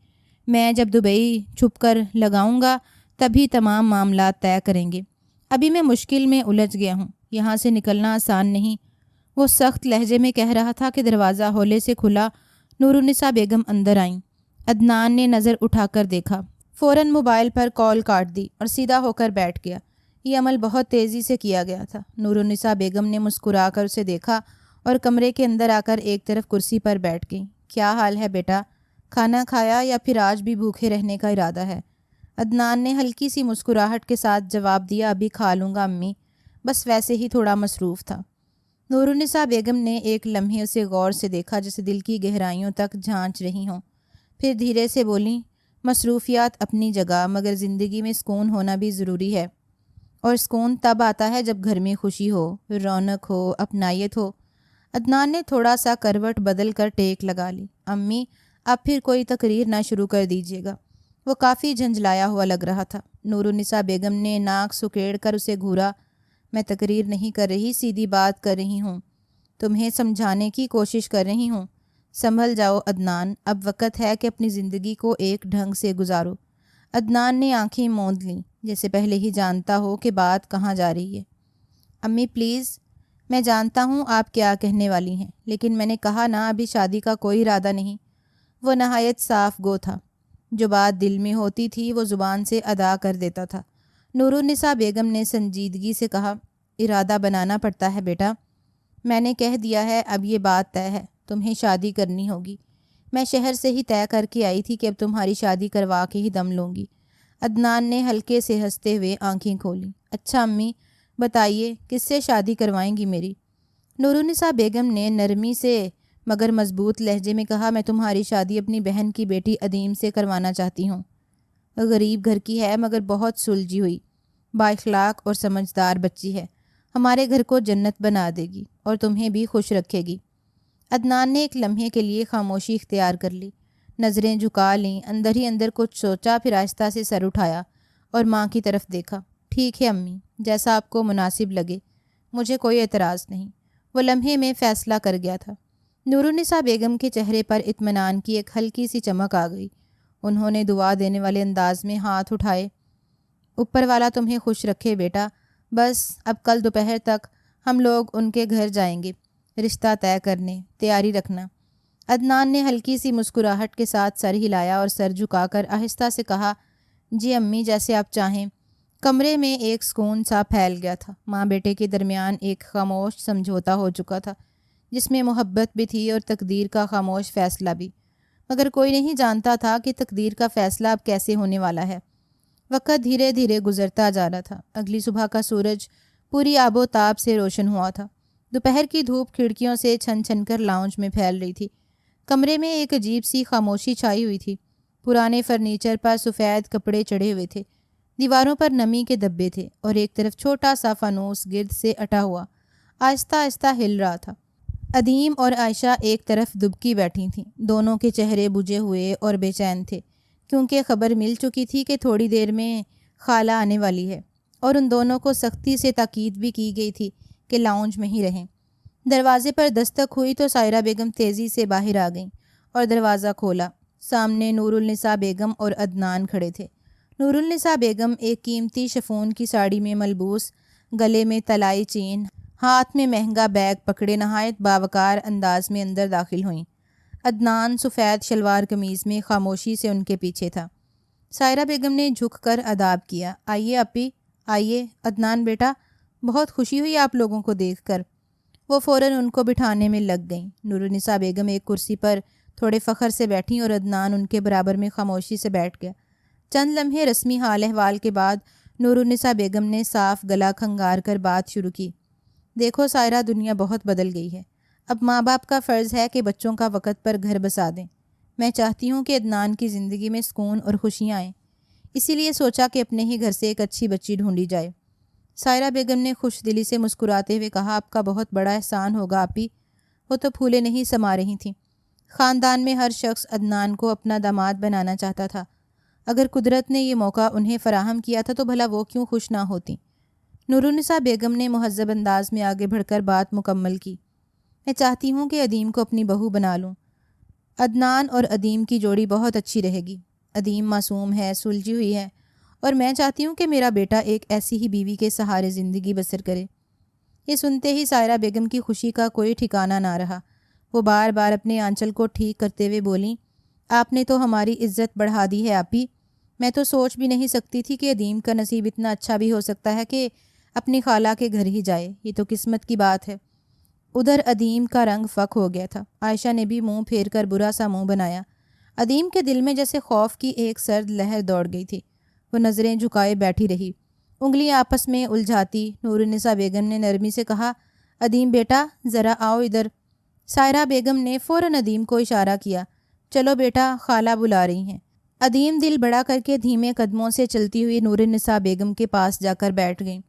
میں جب دبئی چھپ کر لگاؤں گا تبھی تمام معاملات طے کریں گے۔ ابھی میں مشکل میں الجھ گیا ہوں، یہاں سے نکلنا آسان نہیں۔ وہ سخت لہجے میں کہہ رہا تھا کہ دروازہ ہولے سے کھلا۔ نور النساء بیگم اندر آئیں۔ عدنان نے نظر اٹھا کر دیکھا، فوراً موبائل پر کال کاٹ دی اور سیدھا ہو کر بیٹھ گیا۔ یہ عمل بہت تیزی سے کیا گیا تھا۔ نور النساء بیگم نے مسکرا کر اسے دیکھا اور کمرے کے اندر آ کر ایک طرف کرسی پر بیٹھ گئی۔ کیا حال ہے بیٹا؟ کھانا کھایا یا پھر آج بھی بھوکے رہنے کا ارادہ ہے؟ عدنان نے ہلکی سی مسکراہٹ کے ساتھ جواب دیا، ابھی کھا لوں گا امی، بس ویسے ہی تھوڑا مصروف تھا۔ نور النساء بیگم نے ایک لمحے اسے غور سے دیکھا، جیسے دل کی گہرائیوں تک جھانچ رہی ہوں۔ پھر دھیرے سے بولیں، مصروفیات اپنی جگہ، مگر زندگی میں سکون ہونا بھی ضروری ہے، اور سکون تب آتا ہے جب گھر میں خوشی ہو، رونق ہو، اپنائیت ہو۔ عدنان نے تھوڑا سا کروٹ بدل کر ٹیک لگا لی۔ امی، اب پھر کوئی تقریر نہ شروع کر دیجیے گا۔ وہ کافی جھنجھلایا ہوا لگ رہا تھا۔ نور النساء بیگم نے ناک سکیڑ کر اسے گھورا۔ میں تقریر نہیں کر رہی، سیدھی بات کر رہی ہوں، تمہیں سمجھانے کی کوشش کر رہی ہوں۔ سنبھل جاؤ عدنان، اب وقت ہے کہ اپنی زندگی کو ایک ڈھنگ سے گزارو۔ عدنان نے آنکھیں موند لیں، جیسے پہلے ہی جانتا ہو کہ بات کہاں جا رہی ہے۔ امی پلیز، میں جانتا ہوں آپ کیا کہنے والی ہیں، لیکن میں نے کہا نا، ابھی شادی کا کوئی ارادہ نہیں۔ وہ نہایت صاف گو تھا، جو بات دل میں ہوتی تھی وہ زبان سے ادا کر دیتا تھا۔ نور النساء بیگم نے سنجیدگی سے کہا، ارادہ بنانا پڑتا ہے بیٹا، میں نے کہہ دیا ہے، اب یہ بات طے ہے، تمہیں شادی کرنی ہوگی۔ میں شہر سے ہی طے کر کے آئی تھی کہ اب تمہاری شادی کروا کے ہی دم لوں گی۔ عدنان نے ہلکے سے ہنستے ہوئے آنکھیں کھولیں۔ اچھا امی، بتائیے کس سے شادی کروائیں گی میری؟ نورالنساء بیگم نے نرمی سے مگر مضبوط لہجے میں کہا، میں تمہاری شادی اپنی بہن کی بیٹی ادیم سے کروانا چاہتی ہوں۔ غریب گھر کی ہے مگر بہت سلجھی ہوئی، بااخلاق اور سمجھدار بچی ہے، ہمارے گھر کو جنت بنا دے گی اور تمہیں بھی خوش رکھے گی۔ عدنان نے ایک لمحے کے لیے خاموشی اختیار کر لی، نظریں جھکا لیں، اندر ہی اندر کچھ سوچا، پھر آہستہ سے سر اٹھایا اور ماں کی طرف دیکھا۔ ٹھیک ہے امی، جیسا آپ کو مناسب لگے، مجھے کوئی اعتراض نہیں۔ وہ لمحے میں فیصلہ کر گیا تھا۔ نورالنساء بیگم کے چہرے پر اطمینان کی ایک ہلکی سی چمک آ گئی۔ انہوں نے دعا دینے والے انداز میں ہاتھ اٹھائے، اوپر والا تمہیں خوش رکھے بیٹا، بس اب کل دوپہر تک ہم لوگ ان کے گھر جائیں گے رشتہ طے کرنے، تیاری رکھنا۔ عدنان نے ہلکی سی مسکراہٹ کے ساتھ سر ہلایا اور سر جھکا کر آہستہ سے کہا، جی امی جیسے آپ چاہیں۔ کمرے میں ایک سکون سا پھیل گیا تھا۔ ماں بیٹے کے درمیان ایک خاموش سمجھوتا ہو چکا تھا، جس میں محبت بھی تھی اور تقدیر کا خاموش فیصلہ بھی، مگر کوئی نہیں جانتا تھا کہ تقدیر کا فیصلہ اب کیسے ہونے والا ہے۔ وقت دھیرے دھیرے گزرتا جا رہا تھا۔ اگلی صبح کا سورج پوری آب و تاب سے روشن ہوا تھا۔ دوپہر کی دھوپ کھڑکیوں سے چھن چھن کر لاؤنج میں پھیل رہی تھی۔ کمرے میں ایک عجیب سی خاموشی چھائی ہوئی تھی۔ پرانے فرنیچر پر سفید کپڑے چڑھے ہوئے تھے، دیواروں پر نمی کے دبے تھے اور ایک طرف چھوٹا سا فانوس گرد سے اٹا ہوا آہستہ آہستہ ہل رہا تھا۔ ادیم اور عائشہ ایک طرف دبکی بیٹھی تھیں، دونوں کے چہرے بجھے ہوئے اور بے چین تھے، کیونکہ خبر مل چکی تھی کہ تھوڑی دیر میں خالہ آنے والی ہے، اور ان دونوں کو سختی سے تاکید بھی کی گئی تھی کہ لاؤنج میں ہی رہیں۔ دروازے پر دستک ہوئی تو سائرہ بیگم تیزی سے باہر آ گئیں اور دروازہ کھولا۔ سامنے نورالنساء بیگم اور عدنان کھڑے تھے۔ نورالنساء بیگم ایک قیمتی شفون کی ساڑی میں ملبوس، گلے میں طلائی چین، ہاتھ میں مہنگا بیگ پکڑے نہایت باوقار انداز میں اندر داخل ہوئیں۔ عدنان سفید شلوار قمیض میں خاموشی سے ان کے پیچھے تھا۔ سائرہ بیگم نے جھک کر اداب کیا، آئیے اپی، آئیے عدنان بیٹا، بہت خوشی ہوئی آپ لوگوں کو دیکھ کر۔ وہ فوراً ان کو بٹھانے میں لگ گئیں۔ نورالنساء بیگم ایک کرسی پر تھوڑے فخر سے بیٹھیں اور عدنان ان کے برابر میں خاموشی سے بیٹھ گیا۔ چند لمحے رسمی حال احوال کے بعد نورالنساء بیگم نے صاف گلا کھنگار کر بات شروع کی، دیکھو سائرہ، دنیا بہت بدل گئی ہے۔ اب ماں باپ کا فرض ہے کہ بچوں کا وقت پر گھر بسا دیں۔ میں چاہتی ہوں کہ عدنان کی زندگی میں سکون اور خوشیاں آئیں، اسی لیے سوچا کہ اپنے ہی گھر سے ایک اچھی بچی ڈھونڈی جائے۔ سائرہ بیگم نے خوش دلی سے مسکراتے ہوئے کہا، آپ کا بہت بڑا احسان ہوگا آپی۔ وہ تو پھولے نہیں سما رہی تھیں۔ خاندان میں ہر شخص عدنان کو اپنا داماد بنانا چاہتا تھا۔ اگر قدرت نے یہ موقع انہیں فراہم کیا تھا تو بھلا وہ کیوں خوش نہ ہوتی؟ نورالنساء بیگم نے مہذب انداز میں آگے بڑھ کر بات مکمل کی، میں چاہتی ہوں کہ ادیم کو اپنی بہو بنا لوں۔ عدنان اور ادیم کی جوڑی بہت اچھی رہے گی۔ ادیم معصوم ہے، سلجھی ہوئی ہے، اور میں چاہتی ہوں کہ میرا بیٹا ایک ایسی ہی بیوی کے سہارے زندگی بسر کرے۔ یہ سنتے ہی سائرہ بیگم کی خوشی کا کوئی ٹھکانہ نہ رہا۔ وہ بار بار اپنے آنچل کو ٹھیک کرتے ہوئے بولیں، آپ نے تو ہماری عزت بڑھا دی ہے آپی۔ میں تو سوچ بھی نہیں سکتی تھی کہ ادیم کا نصیب اتنا اچھا بھی ہو سکتا ہے کہ اپنی خالہ کے گھر ہی جائے۔ یہ تو قسمت کی بات ہے۔ ادھر ادیم کا رنگ فک ہو گیا تھا۔ عائشہ نے بھی منہ پھیر کر برا سا منہ بنایا۔ ادیم کے دل میں جیسے خوف کی ایک سرد لہر دوڑ گئی تھی۔ وہ نظریں جھکائے بیٹھی رہی، انگلیاں آپس میں الجھاتی۔ نورالنساء بیگم نے نرمی سے کہا، ادیم بیٹا ذرا آؤ ادھر۔ سائرہ بیگم نے فوراً ادیم کو اشارہ کیا، چلو بیٹا، خالہ بلا رہی ہیں۔ ادیم دل بڑا کر کے دھیمے قدموں سے چلتی ہوئی نورالنساء بیگم کے پاس جا کر بیٹھ گئیں۔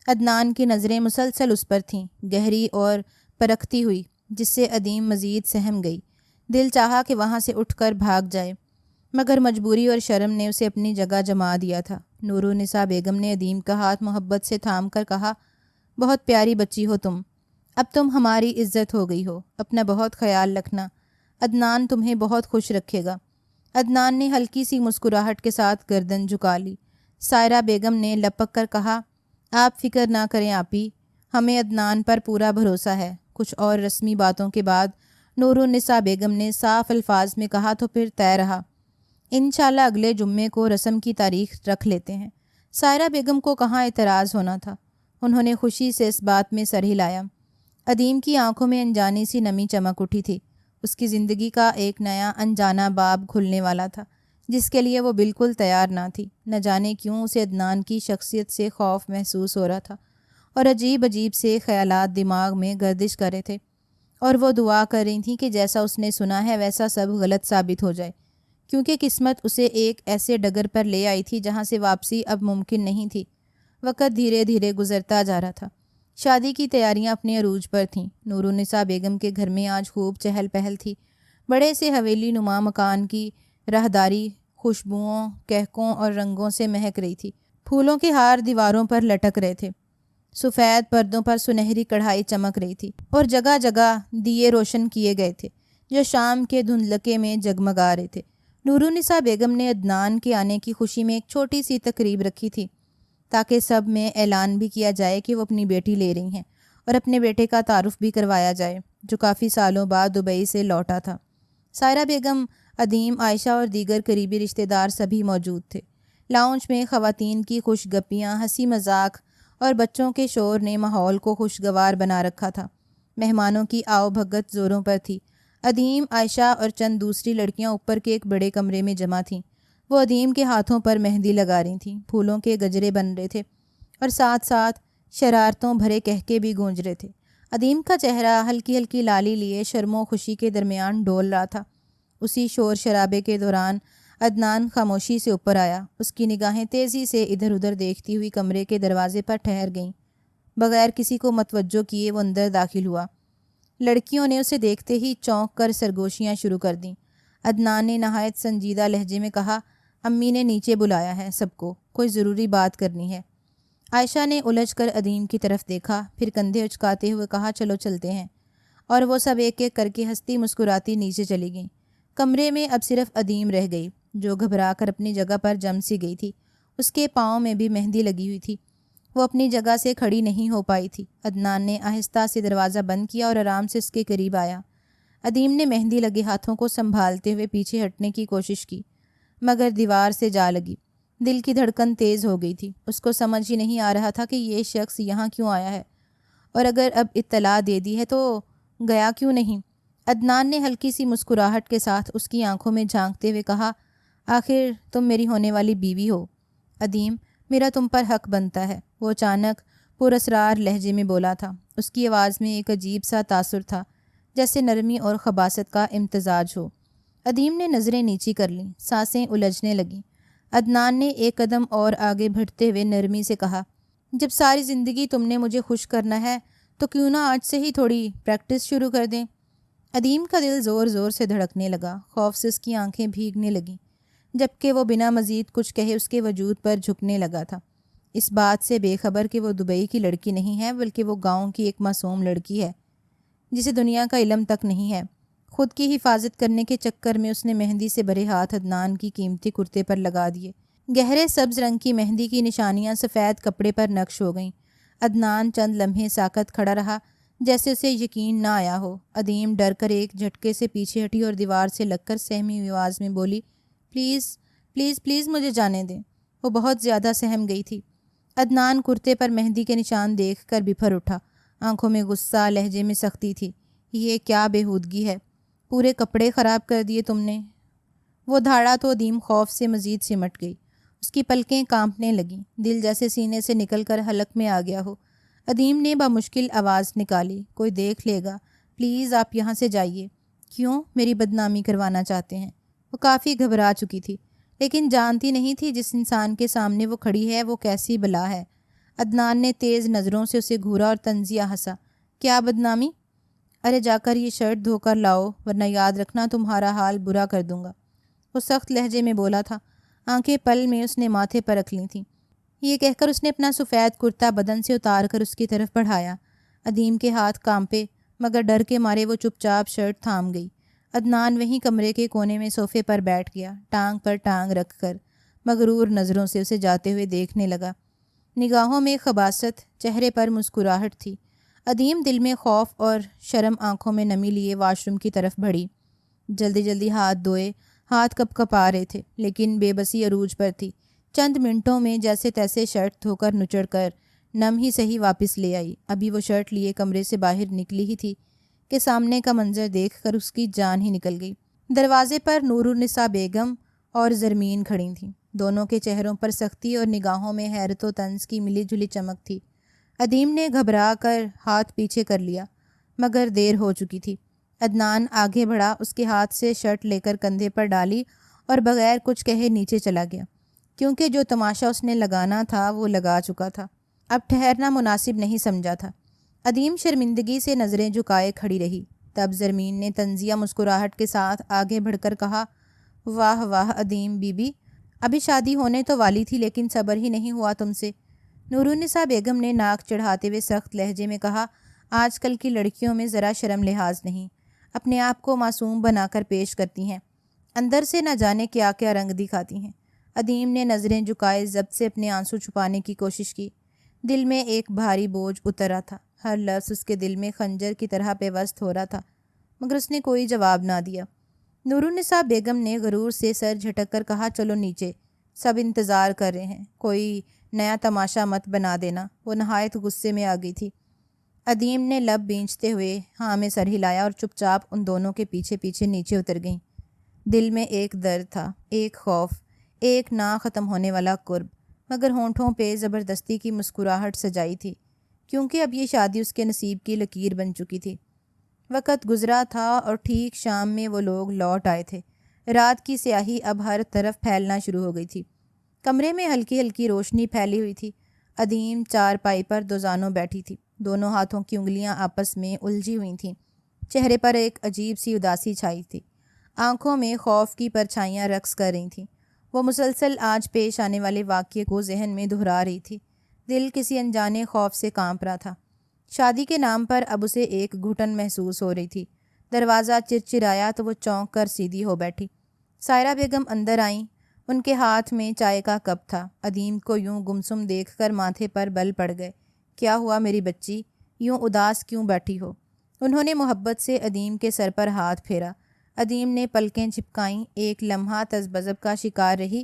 عدنان کی نظریں مسلسل اس پر تھیں، گہری اور پرکھتی ہوئی، جس سے ادیم مزید سہم گئی۔ دل چاہا کہ وہاں سے اٹھ کر بھاگ جائے، مگر مجبوری اور شرم نے اسے اپنی جگہ جما دیا تھا۔ نورالنساء بیگم نے ادیم کا ہاتھ محبت سے تھام کر کہا، بہت پیاری بچی ہو تم، اب تم ہماری عزت ہو گئی ہو، اپنا بہت خیال رکھنا، عدنان تمہیں بہت خوش رکھے گا۔ عدنان نے ہلکی سی مسکراہٹ کے ساتھ گردن جھکا لی۔ سائرہ بیگم نے لپک کر کہا، آپ فکر نہ کریں آپی، ہمیں عدنان پر پورا بھروسہ ہے۔ کچھ اور رسمی باتوں کے بعد نورالنساء بیگم نے صاف الفاظ میں کہا، تو پھر طے رہا، انشاءاللہ اگلے جمعے کو رسم کی تاریخ رکھ لیتے ہیں۔ سائرہ بیگم کو کہاں اعتراض ہونا تھا، انہوں نے خوشی سے اس بات میں سر ہلایا۔ ادیم کی آنکھوں میں انجانی سی نمی چمک اٹھی تھی۔ اس کی زندگی کا ایک نیا انجانا باب کھلنے والا تھا، جس کے لیے وہ بالکل تیار نہ تھی۔ نہ جانے کیوں اسے عدنان کی شخصیت سے خوف محسوس ہو رہا تھا، اور عجیب عجیب سے خیالات دماغ میں گردش کر رہے تھے، اور وہ دعا کر رہی تھیں کہ جیسا اس نے سنا ہے ویسا سب غلط ثابت ہو جائے، کیونکہ قسمت اسے ایک ایسے ڈگر پر لے آئی تھی جہاں سے واپسی اب ممکن نہیں تھی۔ وقت دھیرے دھیرے گزرتا جا رہا تھا۔ شادی کی تیاریاں اپنے عروج پر تھیں۔ نورالنساء بیگم کے گھر میں آج خوب چہل پہل تھی۔ بڑے سے حویلی نما مکان کی راہداری خوشبوؤں، کہکوں اور رنگوں سے مہک رہی تھی۔ پھولوں کے ہار دیواروں پر لٹک رہے تھے، سفید پردوں پر سنہری کڑھائی چمک رہی تھی، اور جگہ جگہ دیے روشن کیے گئے تھے جو شام کے دھندلکے میں جگمگا رہے تھے۔ نورالنساء بیگم نے عدنان کے آنے کی خوشی میں ایک چھوٹی سی تقریب رکھی تھی تاکہ سب میں اعلان بھی کیا جائے کہ وہ اپنی بیٹی لے رہی ہیں، اور اپنے بیٹے کا تعارف بھی کروایا جائے جو کافی سالوں بعد دبئی سے لوٹا تھا۔ سائرہ بیگم، عدیم، عائشہ اور دیگر قریبی رشتہ دار سبھی موجود تھے۔ لاؤنج میں خواتین کی خوش گپیاں، ہنسی مذاق اور بچوں کے شور نے ماحول کو خوشگوار بنا رکھا تھا۔ مہمانوں کی آؤ بھگت زوروں پر تھی۔ عدیم، عائشہ اور چند دوسری لڑکیاں اوپر کے ایک بڑے کمرے میں جمع تھیں۔ وہ عدیم کے ہاتھوں پر مہندی لگا رہی تھیں، پھولوں کے گجرے بن رہے تھے اور ساتھ ساتھ شرارتوں بھرے کہکے بھی گونج رہے تھے۔ عدیم کا چہرہ ہلکی ہلکی لالی لیے شرم و خوشی کے درمیان ڈول رہا تھا۔ اسی شور شرابے کے دوران عدنان خاموشی سے اوپر آیا۔ اس کی نگاہیں تیزی سے ادھر ادھر دیکھتی ہوئی کمرے کے دروازے پر ٹھہر گئیں۔ بغیر کسی کو متوجہ کیے وہ اندر داخل ہوا۔ لڑکیوں نے اسے دیکھتے ہی چونک کر سرگوشیاں شروع کر دیں۔ عدنان نے نہایت سنجیدہ لہجے میں کہا، امی نے نیچے بلایا ہے سب کو، کوئی ضروری بات کرنی ہے۔ عائشہ نے الجھ کر عدیم کی طرف دیکھا، پھر کندھے اچکاتے ہوئے کہا، چلو چلتے ہیں، اور وہ سب ایک ایک کر کے ہنستی مسکراتی نیچے چلی گئیں۔ کمرے میں اب صرف عدیم رہ گئی جو گھبرا کر اپنی جگہ پر جم سی گئی تھی۔ اس کے پاؤں میں بھی مہندی لگی ہوئی تھی، وہ اپنی جگہ سے کھڑی نہیں ہو پائی تھی۔ عدنان نے آہستہ سے دروازہ بند کیا اور آرام سے اس کے قریب آیا۔ عدیم نے مہندی لگے ہاتھوں کو سنبھالتے ہوئے پیچھے ہٹنے کی کوشش کی، مگر دیوار سے جا لگی۔ دل کی دھڑکن تیز ہو گئی تھی۔ اس کو سمجھ ہی نہیں آ رہا تھا کہ یہ شخص یہاں کیوں آیا ہے، اور اگر اب اطلاع دے دی ہے تو گیا کیوں نہیں۔ عدنان نے ہلکی سی مسکراہٹ کے ساتھ اس کی آنکھوں میں جھانکتے ہوئے کہا، آخر تم میری ہونے والی بیوی ہو عدیم، میرا تم پر حق بنتا ہے۔ وہ اچانک پراسرار لہجے میں بولا تھا۔ اس کی آواز میں ایک عجیب سا تاثر تھا، جیسے نرمی اور خباثت کا امتزاج ہو۔ عدیم نے نظریں نیچی کر لیں، سانسیں الجھنے لگیں۔ عدنان نے ایک قدم اور آگے بڑھتے ہوئے نرمی سے کہا، جب ساری زندگی تم نے مجھے خوش کرنا ہے تو کیوں نہ آج سے ہی تھوڑی پریکٹس شروع کر دیں۔ عدیم کا دل زور زور سے دھڑکنے لگا، خوف سے اس کی آنکھیں بھیگنے لگیں، جبکہ وہ بنا مزید کچھ کہے اس کے وجود پر جھکنے لگا تھا، اس بات سے بے خبر کہ وہ دبئی کی لڑکی نہیں ہے بلکہ وہ گاؤں کی ایک معصوم لڑکی ہے جسے دنیا کا علم تک نہیں ہے۔ خود کی حفاظت کرنے کے چکر میں اس نے مہندی سے بھرے ہاتھ عدنان کی قیمتی کرتے پر لگا دیے۔ گہرے سبز رنگ کی مہندی کی نشانیاں سفید کپڑے پر نقش ہو گئیں۔ عدنان چند لمحے ساکت کھڑا رہا، جیسے اسے یقین نہ آیا ہو۔ عدیم ڈر کر ایک جھٹکے سے پیچھے ہٹی اور دیوار سے لگ کر سہمی ہوئی آواز میں بولی، پلیز پلیز پلیز مجھے جانے دیں۔ وہ بہت زیادہ سہم گئی تھی۔ عدنان کرتے پر مہندی کے نشان دیکھ کر بفر اٹھا، آنکھوں میں غصہ، لہجے میں سختی تھی۔ یہ کیا بےہودگی ہے، پورے کپڑے خراب کر دیے تم نے۔ وہ دھاڑا تو عدیم خوف سے مزید سمٹ گئی، اس کی پلکیں کانپنے لگیں، دل جیسے سینے سے نکل کر حلق میں آ گیا ہو۔ عدیم نے بمشکل آواز نکالی، کوئی دیکھ لے گا، پلیز آپ یہاں سے جائیے۔ کیوں، میری بدنامی کروانا چاہتے ہیں؟ وہ کافی گھبرا چکی تھی، لیکن جانتی نہیں تھی جس انسان کے سامنے وہ کھڑی ہے وہ کیسی بلا ہے۔ عدنان نے تیز نظروں سے اسے گھورا اور طنزیہ ہنسا، کیا بدنامی؟ ارے جا کر یہ شرٹ دھو کر لاؤ ورنہ یاد رکھنا تمہارا حال برا کر دوں گا، وہ سخت لہجے میں بولا تھا۔ آنکھیں پل میں اس نے ماتھے پر رکھ لی تھیں۔ یہ کہہ کر اس نے اپنا سفید کرتا بدن سے اتار کر اس کی طرف بڑھایا۔ عدیم کے ہاتھ کانپے، مگر ڈر کے مارے وہ چپ چاپ شرٹ تھام گئی۔ عدنان وہیں کمرے کے کونے میں صوفے پر بیٹھ گیا، ٹانگ پر ٹانگ رکھ کر مغرور نظروں سے اسے جاتے ہوئے دیکھنے لگا۔ نگاہوں میں خباثت، چہرے پر مسکراہٹ تھی۔ عدیم دل میں خوف اور شرم آنکھوں میں نمی لیے واش روم کی طرف بڑھی۔ جلدی جلدی ہاتھ دھوئے، ہاتھ کپ کپا رہے تھے، لیکن بے بسی عروج پر تھی۔ چند منٹوں میں جیسے تیسے شرٹ دھو کر نچڑ کر نم ہی صحیح واپس لے آئی۔ ابھی وہ شرٹ لیے کمرے سے باہر نکلی ہی تھی کہ سامنے کا منظر دیکھ کر اس کی جان ہی نکل گئی۔ دروازے پر نورالنساء بیگم اور زرمین کھڑی تھیں، دونوں کے چہروں پر سختی اور نگاہوں میں حیرت و طنز کی ملی جلی چمک تھی۔ ادیم نے گھبرا کر ہاتھ پیچھے کر لیا، مگر دیر ہو چکی تھی۔ عدنان آگے بڑھا، اس کے ہاتھ سے شرٹ لے کر کندھے پر ڈالی اور بغیر کچھ کہے نیچے چلا گیا، کیونکہ جو تماشا اس نے لگانا تھا وہ لگا چکا تھا، اب ٹھہرنا مناسب نہیں سمجھا تھا۔ ادیم شرمندگی سے نظریں جھکائے کھڑی رہی۔ تب زرمین نے طنزیہ مسکراہٹ کے ساتھ آگے بڑھ کر کہا، واہ واہ ادیم بی بی، ابھی شادی ہونے تو والی تھی لیکن صبر ہی نہیں ہوا تم سے۔ نورالنساء بیگم نے ناک چڑھاتے ہوئے سخت لہجے میں کہا، آج کل کی لڑکیوں میں ذرا شرم لحاظ نہیں، اپنے آپ کو معصوم بنا کر پیش کرتی ہیں، اندر سے نہ جانے کیا کیا رنگ دکھاتی ہیں۔ ادیم نے نظریں جھکائے ضبط سے اپنے آنسو چھپانے کی کوشش کی۔ دل میں ایک بھاری بوجھ اتر رہا تھا، ہر لفظ اس کے دل میں خنجر کی طرح پیوست ہو رہا تھا، مگر اس نے کوئی جواب نہ دیا۔ نورالنساء بیگم نے غرور سے سر جھٹک کر کہا، چلو نیچے، سب انتظار کر رہے ہیں، کوئی نیا تماشا مت بنا دینا۔ وہ نہایت غصے میں آ گئی تھی۔ ادیم نے لب بینچتے ہوئے ہاں میں سر ہلایا اور چپ چاپ ان دونوں کے پیچھے پیچھے نیچے اتر گئیں۔ دل میں ایک درد تھا، ایک خوف، ایک نہ ختم ہونے والا قرب، مگر ہونٹوں پہ زبردستی کی مسکراہٹ سجائی تھی، کیونکہ اب یہ شادی اس کے نصیب کی لکیر بن چکی تھی۔ وقت گزرا تھا اور ٹھیک شام میں وہ لوگ لوٹ آئے تھے۔ رات کی سیاہی اب ہر طرف پھیلنا شروع ہو گئی تھی۔ کمرے میں ہلکی ہلکی روشنی پھیلی ہوئی تھی۔ ادیم چارپائی پر دوزانوں بیٹھی تھی، دونوں ہاتھوں کی انگلیاں آپس میں الجھی ہوئی تھیں، چہرے پر ایک عجیب سی اداسی چھائی تھی، آنکھوں میں خوف کی پرچھائیاں رقص کر رہی تھیں۔ وہ مسلسل آج پیش آنے والے واقعے کو ذہن میں دہرا رہی تھی۔ دل کسی انجانے خوف سے کانپ رہا تھا۔ شادی کے نام پر اب اسے ایک گھٹن محسوس ہو رہی تھی۔ دروازہ چرچرایا تو وہ چونک کر سیدھی ہو بیٹھی۔ سائرہ بیگم اندر آئیں، ان کے ہاتھ میں چائے کا کپ تھا۔ ادیم کو یوں گمسم دیکھ کر ماتھے پر بل پڑ گئے۔ کیا ہوا میری بچی، یوں اداس کیوں بیٹھی ہو؟ انہوں نے محبت سے ادیم کے سر پر ہاتھ پھیرا۔ ادیم نے پلکیں چپکائیں، ایک لمحہ تذبذب کا شکار رہی،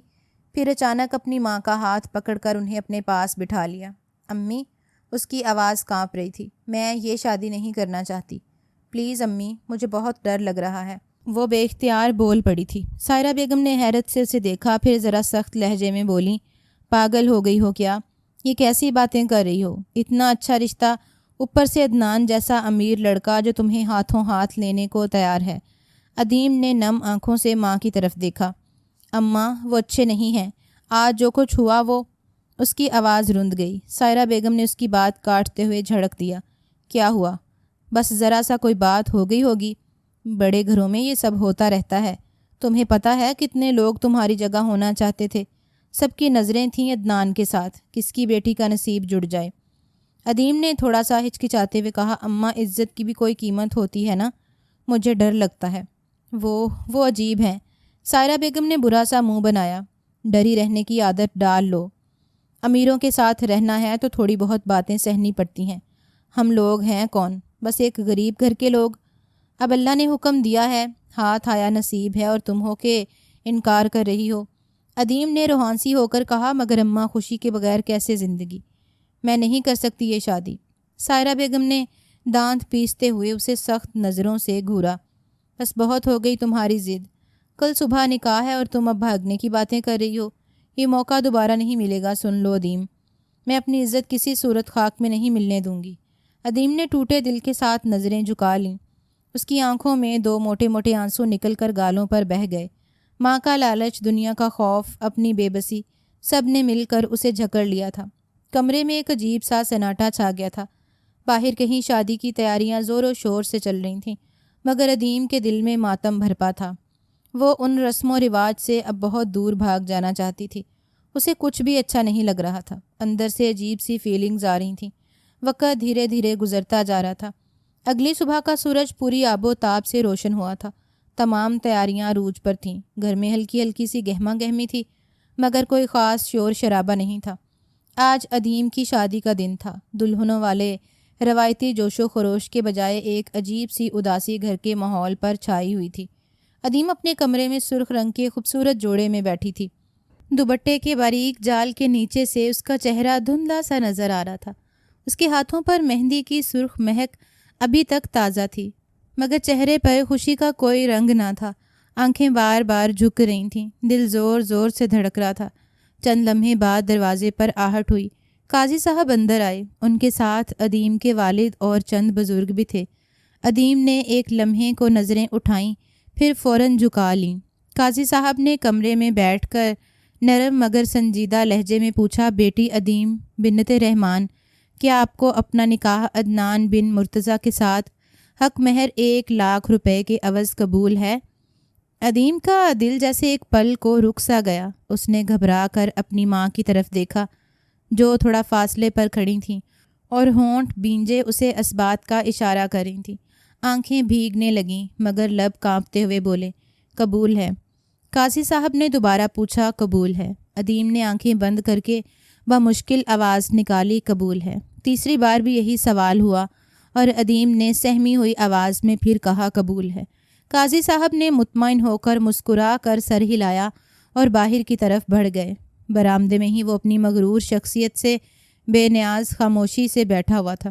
پھر اچانک اپنی ماں کا ہاتھ پکڑ کر انہیں اپنے پاس بٹھا لیا۔ امی، اس کی آواز کانپ رہی تھی، میں یہ شادی نہیں کرنا چاہتی، پلیز امی، مجھے بہت ڈر لگ رہا ہے۔ وہ بے اختیار بول پڑی تھی۔ سائرہ بیگم نے حیرت سے اسے دیکھا، پھر ذرا سخت لہجے میں بولیں، پاگل ہو گئی ہو کیا؟ یہ کیسی باتیں کر رہی ہو؟ اتنا اچھا رشتہ، اوپر سے عدنان جیسا امیر لڑکا جو تمہیں ہاتھوں ہاتھ لینے کو تیار ہے۔ ادیم نے نم آنکھوں سے ماں کی طرف دیکھا۔ اماں، وہ اچھے نہیں ہیں، آج جو کچھ ہوا وہ… اس کی آواز رند گئی۔ سائرہ بیگم نے اس کی بات کاٹتے ہوئے جھڑک دیا، کیا ہوا؟ بس ذرا سا کوئی بات ہو گئی ہوگی، بڑے گھروں میں یہ سب ہوتا رہتا ہے، تمہیں پتہ ہے کتنے لوگ تمہاری جگہ ہونا چاہتے تھے، سب کی نظریں تھیں عدنان کے ساتھ، کس کی بیٹی کا نصیب جڑ جائے۔ ادیم نے تھوڑا سا ہچکچاتے ہوئے کہا، اماں، عزت کی بھی کوئی قیمت ہوتی ہے نا، مجھے ڈر لگتا ہے۔ وہ عجیب ہیں۔ سائرہ بیگم نے برا سا منہ بنایا، ڈری رہنے کی عادت ڈال لو، امیروں کے ساتھ رہنا ہے تو تھوڑی بہت باتیں سہنی پڑتی ہیں، ہم لوگ ہیں کون، بس ایک غریب گھر کے لوگ۔ اب اللہ نے حکم دیا ہے، ہاتھ آیا نصیب ہے اور تم ہو کہ انکار کر رہی ہو۔ ادیم نے روحانسی ہو کر کہا، مگر اماں، خوشی کے بغیر کیسے زندگی؟ میں نہیں کر سکتی یہ شادی۔ سائرہ بیگم نے دانت پیستے ہوئے اسے سخت نظروں سے گھورا، بس بہت ہو گئی تمہاری ضد، کل صبح نکاح ہے اور تم اب بھاگنے کی باتیں کر رہی ہو، یہ موقع دوبارہ نہیں ملے گا، سن لو ادیم، میں اپنی عزت کسی صورت خاک میں نہیں ملنے دوں گی۔ ادیم نے ٹوٹے دل کے ساتھ نظریں جھکا لیں، اس کی آنکھوں میں دو موٹے موٹے آنسو نکل کر گالوں پر بہہ گئے۔ ماں کا لالچ، دنیا کا خوف، اپنی بے بسی، سب نے مل کر اسے جھکڑ لیا تھا۔ کمرے میں ایک عجیب سا سناٹا چھا گیا تھا۔ باہر کہیں شادی کی تیاریاں زور و شور سے چل رہی تھیں، مگر ادیم کے دل میں ماتم بھرپا تھا۔ وہ ان رسم و رواج سے اب بہت دور بھاگ جانا چاہتی تھی۔ اسے کچھ بھی اچھا نہیں لگ رہا تھا، اندر سے عجیب سی فیلنگز آ رہی تھیں۔ وقت دھیرے دھیرے گزرتا جا رہا تھا۔ اگلی صبح کا سورج پوری آب و تاب سے روشن ہوا تھا۔ تمام تیاریاں عروج پر تھیں۔ گھر میں ہلکی ہلکی سی گہما گہمی تھی، مگر کوئی خاص شور شرابہ نہیں تھا۔ آج ادیم کی شادی کا دن تھا۔ دلہنوں والے روایتی جوش و خروش کے بجائے ایک عجیب سی اداسی گھر کے ماحول پر چھائی ہوئی تھی۔ ادیم اپنے کمرے میں سرخ رنگ کے خوبصورت جوڑے میں بیٹھی تھی۔ دوپٹے کے باریک جال کے نیچے سے اس کا چہرہ دھندلا سا نظر آ رہا تھا۔ اس کے ہاتھوں پر مہندی کی سرخ مہک ابھی تک تازہ تھی، مگر چہرے پر خوشی کا کوئی رنگ نہ تھا۔ آنکھیں بار بار جھک رہی تھیں، دل زور زور سے دھڑک رہا تھا۔ چند لمحے بعد دروازے پر آہٹ ہوئی۔ قاضی صاحب اندر آئے۔ ان کے ساتھ ادیم کے والد اور چند بزرگ بھی تھے۔ ادیم نے ایک لمحے کو نظریں اٹھائیں، پھر فوراً جھکا لیں۔ قاضی صاحب نے کمرے میں بیٹھ کر نرم مگر سنجیدہ لہجے میں پوچھا، بیٹی ادیم بنت رحمان، کیا آپ کو اپنا نکاح عدنان بن مرتضیٰ کے ساتھ حق مہر 1,00,000 روپے کے عوض قبول ہے؟ ادیم کا دل جیسے ایک پل کو رک سا گیا۔ اس نے گھبرا کر اپنی ماں کی طرف دیکھا جو تھوڑا فاصلے پر کھڑی تھیں اور ہونٹ بھینجے اسے اس بات کا اشارہ کر رہی تھیں۔ آنکھیں بھیگنے لگیں مگر لب کانپتے ہوئے بولے، قبول ہے۔ قاضی صاحب نے دوبارہ پوچھا، قبول ہے؟ ادیم نے آنکھیں بند کر کے بمشکل آواز نکالی، قبول ہے۔ تیسری بار بھی یہی سوال ہوا اور ادیم نے سہمی ہوئی آواز میں پھر کہا، قبول ہے۔ قاضی صاحب نے مطمئن ہو کر مسکرا کر سر ہلایا اور باہر کی طرف بڑھ گئے۔ برآمدے میں ہی وہ اپنی مغرور شخصیت سے بے نیاز خاموشی سے بیٹھا ہوا تھا۔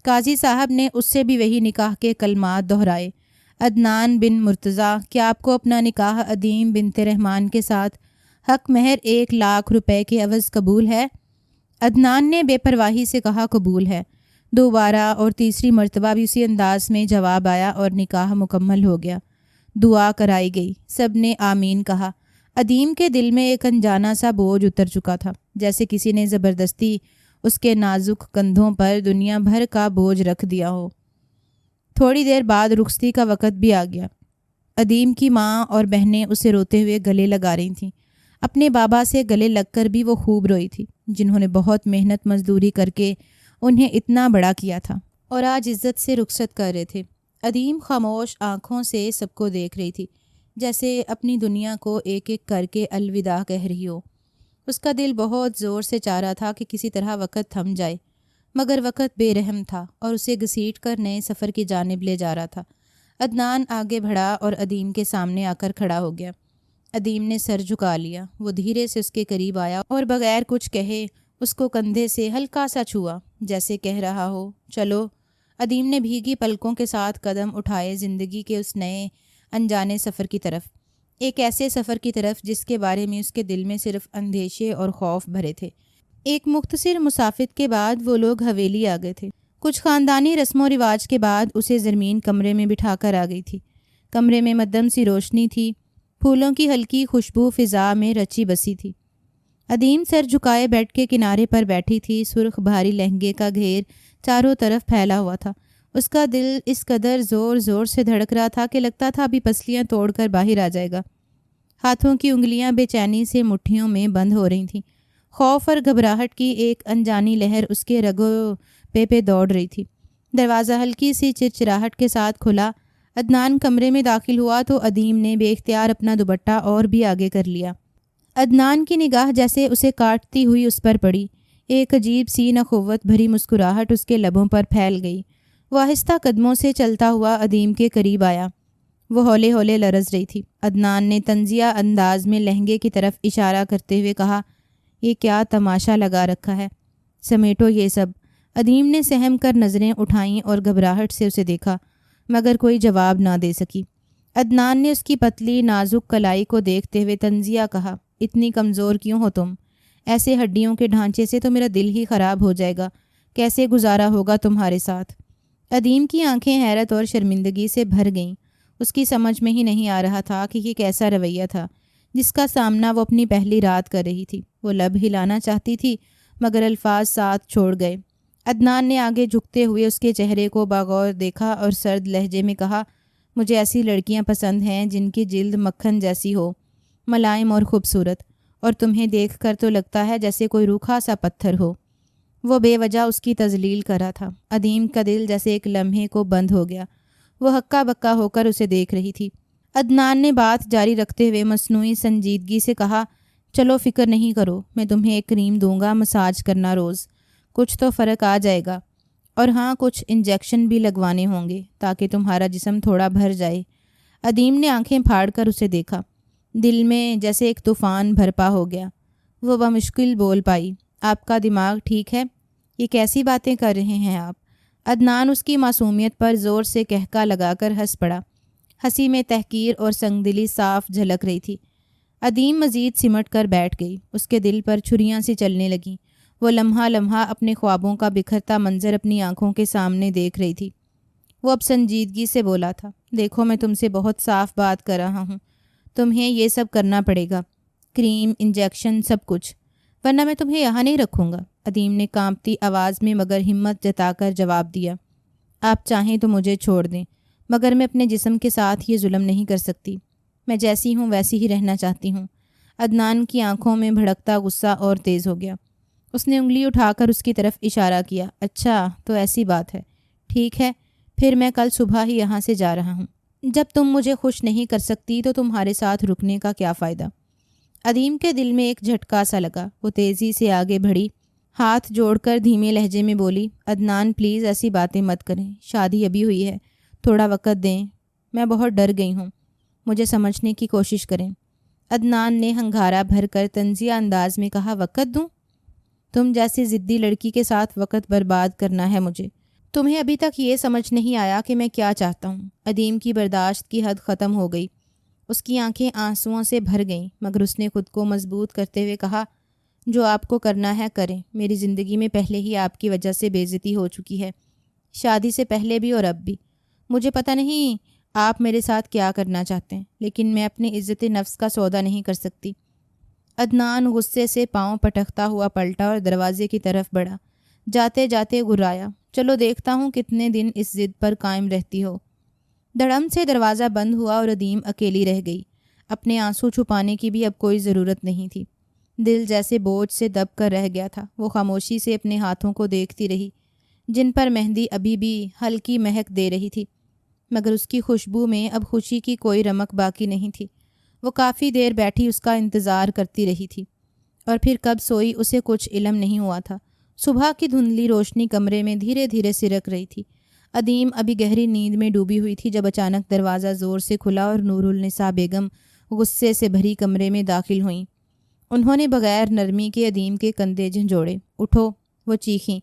قاضی صاحب نے اس سے بھی وہی نکاح کے کلمات دہرائے، عدنان بن مرتضیٰ، کیا آپ کو اپنا نکاح ادیم بنت رحمان کے ساتھ حق مہر 1,00,000 روپے کے عوض قبول ہے؟ عدنان نے بے پرواہی سے کہا، قبول ہے۔ دوبارہ اور تیسری مرتبہ بھی اسی انداز میں جواب آیا اور نکاح مکمل ہو گیا۔ دعا کرائی گئی، سب نے آمین کہا۔ ادیم کے دل میں ایک انجانا سا بوجھ اتر چکا تھا، جیسے کسی نے زبردستی اس کے نازک کندھوں پر دنیا بھر کا بوجھ رکھ دیا ہو۔ تھوڑی دیر بعد رخصتی کا وقت بھی آ گیا۔ ادیم کی ماں اور بہنیں اسے روتے ہوئے گلے لگا رہی تھیں۔ اپنے بابا سے گلے لگ کر بھی وہ خوب روئی تھی، جنہوں نے بہت محنت مزدوری کر کے انہیں اتنا بڑا کیا تھا اور آج عزت سے رخصت کر رہے تھے۔ ادیم خاموش آنکھوں سے سب کو دیکھ رہی تھی، جیسے اپنی دنیا کو ایک ایک کر کے الوداع کہہ رہی ہو۔ اس کا دل بہت زور سے چاہ رہا تھا کہ کسی طرح وقت تھم جائے، مگر وقت بے رحم تھا اور اسے گھسیٹ کر نئے سفر کی جانب لے جا رہا تھا۔ عدنان آگے بڑھا اور ادیم کے سامنے آ کر کھڑا ہو گیا۔ ادیم نے سر جھکا لیا۔ وہ دھیرے سے اس کے قریب آیا اور بغیر کچھ کہے اس کو کندھے سے ہلکا سا چھوا، جیسے کہہ رہا ہو، چلو۔ ادیم نے بھیگی پلکوں کے ساتھ قدم اٹھائے زندگی کے اس نئے انجانے سفر کی طرف، ایک ایسے سفر کی طرف جس کے بارے میں اس کے دل میں صرف اندیشے اور خوف بھرے تھے۔ ایک مختصر مسافت کے بعد وہ لوگ حویلی آ گئے تھے۔ کچھ خاندانی رسم و رواج کے بعد اسے زرمین کمرے میں بٹھا کر آ گئی تھی۔ کمرے میں مدھم سی روشنی تھی، پھولوں کی ہلکی خوشبو فضا میں رچی بسی تھی۔ ادیم سر جھکائے بیڈ کے کنارے پر بیٹھی تھی۔ سرخ بھاری لہنگے کا گھیر چاروں طرف پھیلا ہوا تھا۔ اس کا دل اس قدر زور زور سے دھڑک رہا تھا کہ لگتا تھا ابھی پسلیاں توڑ کر باہر آ جائے گا۔ ہاتھوں کی انگلیاں بے چینی سے مٹھیوں میں بند ہو رہی تھیں۔ خوف اور گھبراہٹ کی ایک انجانی لہر اس کے رگوں پہ دوڑ رہی تھی۔ دروازہ ہلکی سی چرچراہٹ کے ساتھ کھلا۔ عدنان کمرے میں داخل ہوا تو ادیم نے بے اختیار اپنا دوپٹہ اور بھی آگے کر لیا۔ عدنان کی نگاہ جیسے اسے کاٹتی ہوئی اس پر پڑی۔ ایک عجیب سی نخوت بھری مسکراہٹ اس کے لبوں پر پھیل گئی۔ وہ آہستہ قدموں سے چلتا ہوا ادیم کے قریب آیا۔ وہ ہولے ہولے لرز رہی تھی۔ عدنان نے طنزیہ انداز میں لہنگے کی طرف اشارہ کرتے ہوئے کہا، یہ کیا تماشا لگا رکھا ہے، سمیٹو یہ سب۔ ادیم نے سہم کر نظریں اٹھائیں اور گھبراہٹ سے اسے دیکھا، مگر کوئی جواب نہ دے سکی۔ عدنان نے اس کی پتلی نازک کلائی کو دیکھتے ہوئے طنزیہ کہا، اتنی کمزور کیوں ہو تم؟ ایسے ہڈیوں کے ڈھانچے سے تو میرا دل ہی خراب ہو جائے گا، کیسے گزارا ہوگا تمہارے ساتھ؟ ادیم کی آنکھیں حیرت اور شرمندگی سے بھر گئیں۔ اس کی سمجھ میں ہی نہیں آ رہا تھا کہ یہ کیسا رویہ تھا جس کا سامنا وہ اپنی پہلی رات کر رہی تھی۔ وہ لب ہلانا چاہتی تھی مگر الفاظ ساتھ چھوڑ گئے۔ عدنان نے آگے جھکتے ہوئے اس کے چہرے کو باغور دیکھا اور سرد لہجے میں کہا، مجھے ایسی لڑکیاں پسند ہیں جن کی جلد مکھن جیسی ہو، ملائم اور خوبصورت، اور تمہیں دیکھ کر تو لگتا ہے جیسے کوئی روکھا سا پتھر ہو۔ وہ بے وجہ اس کی تذلیل کر رہا تھا۔ ادیم کا دل جیسے ایک لمحے کو بند ہو گیا۔ وہ ہکا بکا ہو کر اسے دیکھ رہی تھی۔ عدنان نے بات جاری رکھتے ہوئے مصنوعی سنجیدگی سے کہا، چلو فکر نہیں کرو، میں تمہیں ایک کریم دوں گا، مساج کرنا روز، کچھ تو فرق آ جائے گا، اور ہاں کچھ انجیکشن بھی لگوانے ہوں گے تاکہ تمہارا جسم تھوڑا بھر جائے۔ ادیم نے آنکھیں پھاڑ کر اسے دیکھا۔ دل میں جیسے ایک طوفان بھرپا ہو گیا۔ وہ بمشکل بول پائی، آپ کا دماغ ٹھیک ہے؟ یہ کیسی باتیں کر رہے ہیں آپ؟ عدنان اس کی معصومیت پر زور سے کہکا لگا کر ہنس پڑا۔ ہنسی میں تحقیر اور سنگ دلی صاف جھلک رہی تھی۔ ادیم مزید سمٹ کر بیٹھ گئی۔ اس کے دل پر چھریاں سی چلنے لگیں۔ وہ لمحہ لمحہ اپنے خوابوں کا بکھرتا منظر اپنی آنکھوں کے سامنے دیکھ رہی تھی۔ وہ اب سنجیدگی سے بولا تھا، دیکھو میں تم سے بہت صاف بات کر رہا ہوں، تمہیں یہ سب کرنا پڑے گا، کریم، انجیکشن، سب کچھ، ورنہ میں تمہیں یہاں نہیں رکھوں گا۔ عدیم نے کانپتی آواز میں مگر ہمت جتا کر جواب دیا، آپ چاہیں تو مجھے چھوڑ دیں، مگر میں اپنے جسم کے ساتھ یہ ظلم نہیں کر سکتی، میں جیسی ہوں ویسی ہی رہنا چاہتی ہوں۔ عدنان کی آنکھوں میں بھڑکتا غصہ اور تیز ہو گیا۔ اس نے انگلی اٹھا کر اس کی طرف اشارہ کیا، اچھا تو ایسی بات ہے، ٹھیک ہے، پھر میں کل صبح ہی یہاں سے جا رہا ہوں۔ جب تم مجھے خوش نہیں کر سکتی تو تمہارے ساتھ رکنے کا کیا فائدہ؟ عدیم کے دل میں ایک جھٹکا سا لگا۔ وہ تیزی سے آگے بڑھی، ہاتھ جوڑ کر دھیمے لہجے میں بولی، عدنان پلیز ایسی باتیں مت کریں، شادی ابھی ہوئی ہے، تھوڑا وقت دیں، میں بہت ڈر گئی ہوں، مجھے سمجھنے کی کوشش کریں۔ عدنان نے ہنگارا بھر کر طنزیہ انداز میں کہا، وقت دوں؟ تم جیسی ضدی لڑکی کے ساتھ وقت برباد کرنا ہے مجھے؟ تمہیں ابھی تک یہ سمجھ نہیں آیا کہ میں کیا چاہتا ہوں؟ عدیم کی برداشت کی حد ختم ہو گئی، اس کی آنکھیں آنسوؤں سے بھر گئیں، مگر اس نے خود کو مضبوط کرتے ہوئے کہا، جو آپ کو کرنا ہے کریں، میری زندگی میں پہلے ہی آپ کی وجہ سے بے عزتی ہو چکی ہے، شادی سے پہلے بھی اور اب بھی۔ مجھے پتہ نہیں آپ میرے ساتھ کیا کرنا چاہتے ہیں، لیکن میں اپنی عزت نفس کا سودا نہیں کر سکتی۔ عدنان غصے سے پاؤں پٹکتا ہوا پلٹا اور دروازے کی طرف بڑھا، جاتے جاتے گرایا، چلو دیکھتا ہوں کتنے دن اس ضد پر قائم رہتی ہو۔ دھڑم سے دروازہ بند ہوا اور عدیم اکیلی رہ گئی۔ اپنے آنسو چھپانے کی بھی اب کوئی ضرورت نہیں تھی، دل جیسے بوجھ سے دب کر رہ گیا تھا۔ وہ خاموشی سے اپنے ہاتھوں کو دیکھتی رہی، جن پر مہندی ابھی بھی ہلکی مہک دے رہی تھی، مگر اس کی خوشبو میں اب خوشی کی کوئی رمق باقی نہیں تھی۔ وہ کافی دیر بیٹھی اس کا انتظار کرتی رہی تھی، اور پھر کب سوئی اسے کچھ علم نہیں ہوا تھا۔ صبح کی دھندلی روشنی کمرے میں دھیرے دھیرے سرک رہی تھی۔ عدیم ابھی گہری نیند میں ڈوبی ہوئی تھی جب اچانک دروازہ زور سے کھلا اور نور النساء بیگم غصے سے بھری کمرے میں داخل ہوئیں۔ انہوں نے بغیر نرمی کے عدیم کے کندھے جھنجھوڑے۔ اٹھو، وہ چیخیں،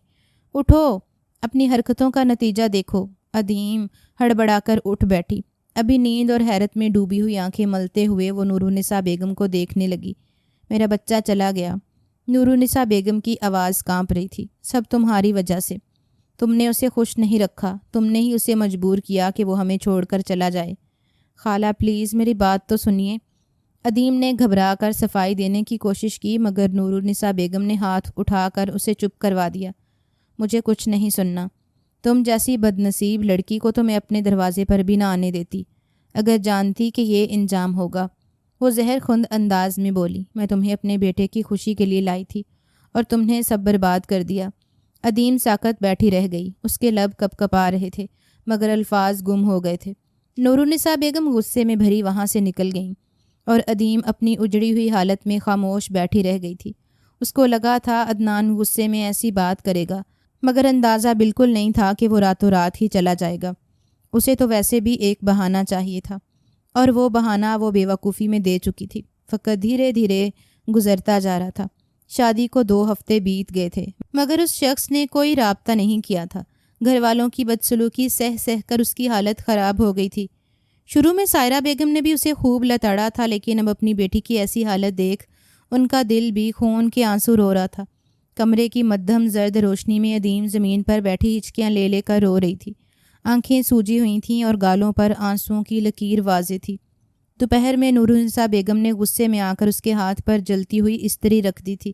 اٹھو، اپنی حرکتوں کا نتیجہ دیکھو۔ عدیم ہڑبڑا کر اٹھ بیٹھی، ابھی نیند اور حیرت میں ڈوبی ہوئی آنکھیں ملتے ہوئے وہ نور النساء بیگم کو دیکھنے لگی۔ میرا بچہ چلا گیا، نور النساء بیگم کی آواز کانپ رہی تھی، سب تمہاری وجہ سے، تم نے اسے خوش نہیں رکھا، تم نے ہی اسے مجبور کیا کہ وہ ہمیں چھوڑ کر چلا جائے۔ خالہ پلیز میری بات تو سنیے۔ عدیم نے گھبرا کر صفائی دینے کی کوشش کی، مگر نور النساء بیگم نے ہاتھ اٹھا کر اسے چپ کروا دیا۔ مجھے کچھ نہیں سننا، تم جیسی بدنصیب لڑکی کو تو میں اپنے دروازے پر بھی نہ آنے دیتی، اگر جانتی کہ یہ انجام ہوگا۔ وہ زہر خند انداز میں بولی، میں تمہیں اپنے بیٹے کی خوشی کے لیے لائی تھی اور تم نے سب برباد کر دیا۔ عدیم ساکت بیٹھی رہ گئی، اس کے لب کپ کپا رہے تھے مگر الفاظ گم ہو گئے تھے۔ نور النساء بیگم غصے میں بھری وہاں سے نکل گئیں اور عدیم اپنی اجڑی ہوئی حالت میں خاموش بیٹھی رہ گئی تھی۔ اس کو لگا تھا عدنان غصے میں ایسی بات کرے گا، مگر اندازہ بالکل نہیں تھا کہ وہ راتوں رات ہی چلا جائے گا۔ اسے تو ویسے بھی ایک بہانہ چاہیے تھا، اور وہ بہانہ وہ بے وقوفی میں دے چکی تھی۔ فقط دھیرے دھیرے گزرتا جا رہا تھا۔ شادی کو 2 ہفتے بیت گئے تھے، مگر اس شخص نے کوئی رابطہ نہیں کیا تھا۔ گھر والوں کی بدسلوکی سہ سہ کر اس کی حالت خراب ہو گئی تھی۔ شروع میں سائرہ بیگم نے بھی اسے خوب لتاڑا تھا، لیکن اب اپنی بیٹی کی ایسی حالت دیکھ ان کا دل بھی خون کے آنسو رو رہا تھا۔ کمرے کی مدھم زرد روشنی میں عدیم زمین پر بیٹھی ہچکیاں لے لے کر رو رہی تھی، آنکھیں سوجی ہوئی تھیں اور گالوں پر آنسوؤں کی لکیر واضح تھی۔ دوپہر میں نور النساء بیگم نے غصے میں آ کر اس کے ہاتھ پر جلتی ہوئی استری رکھ دی تھی۔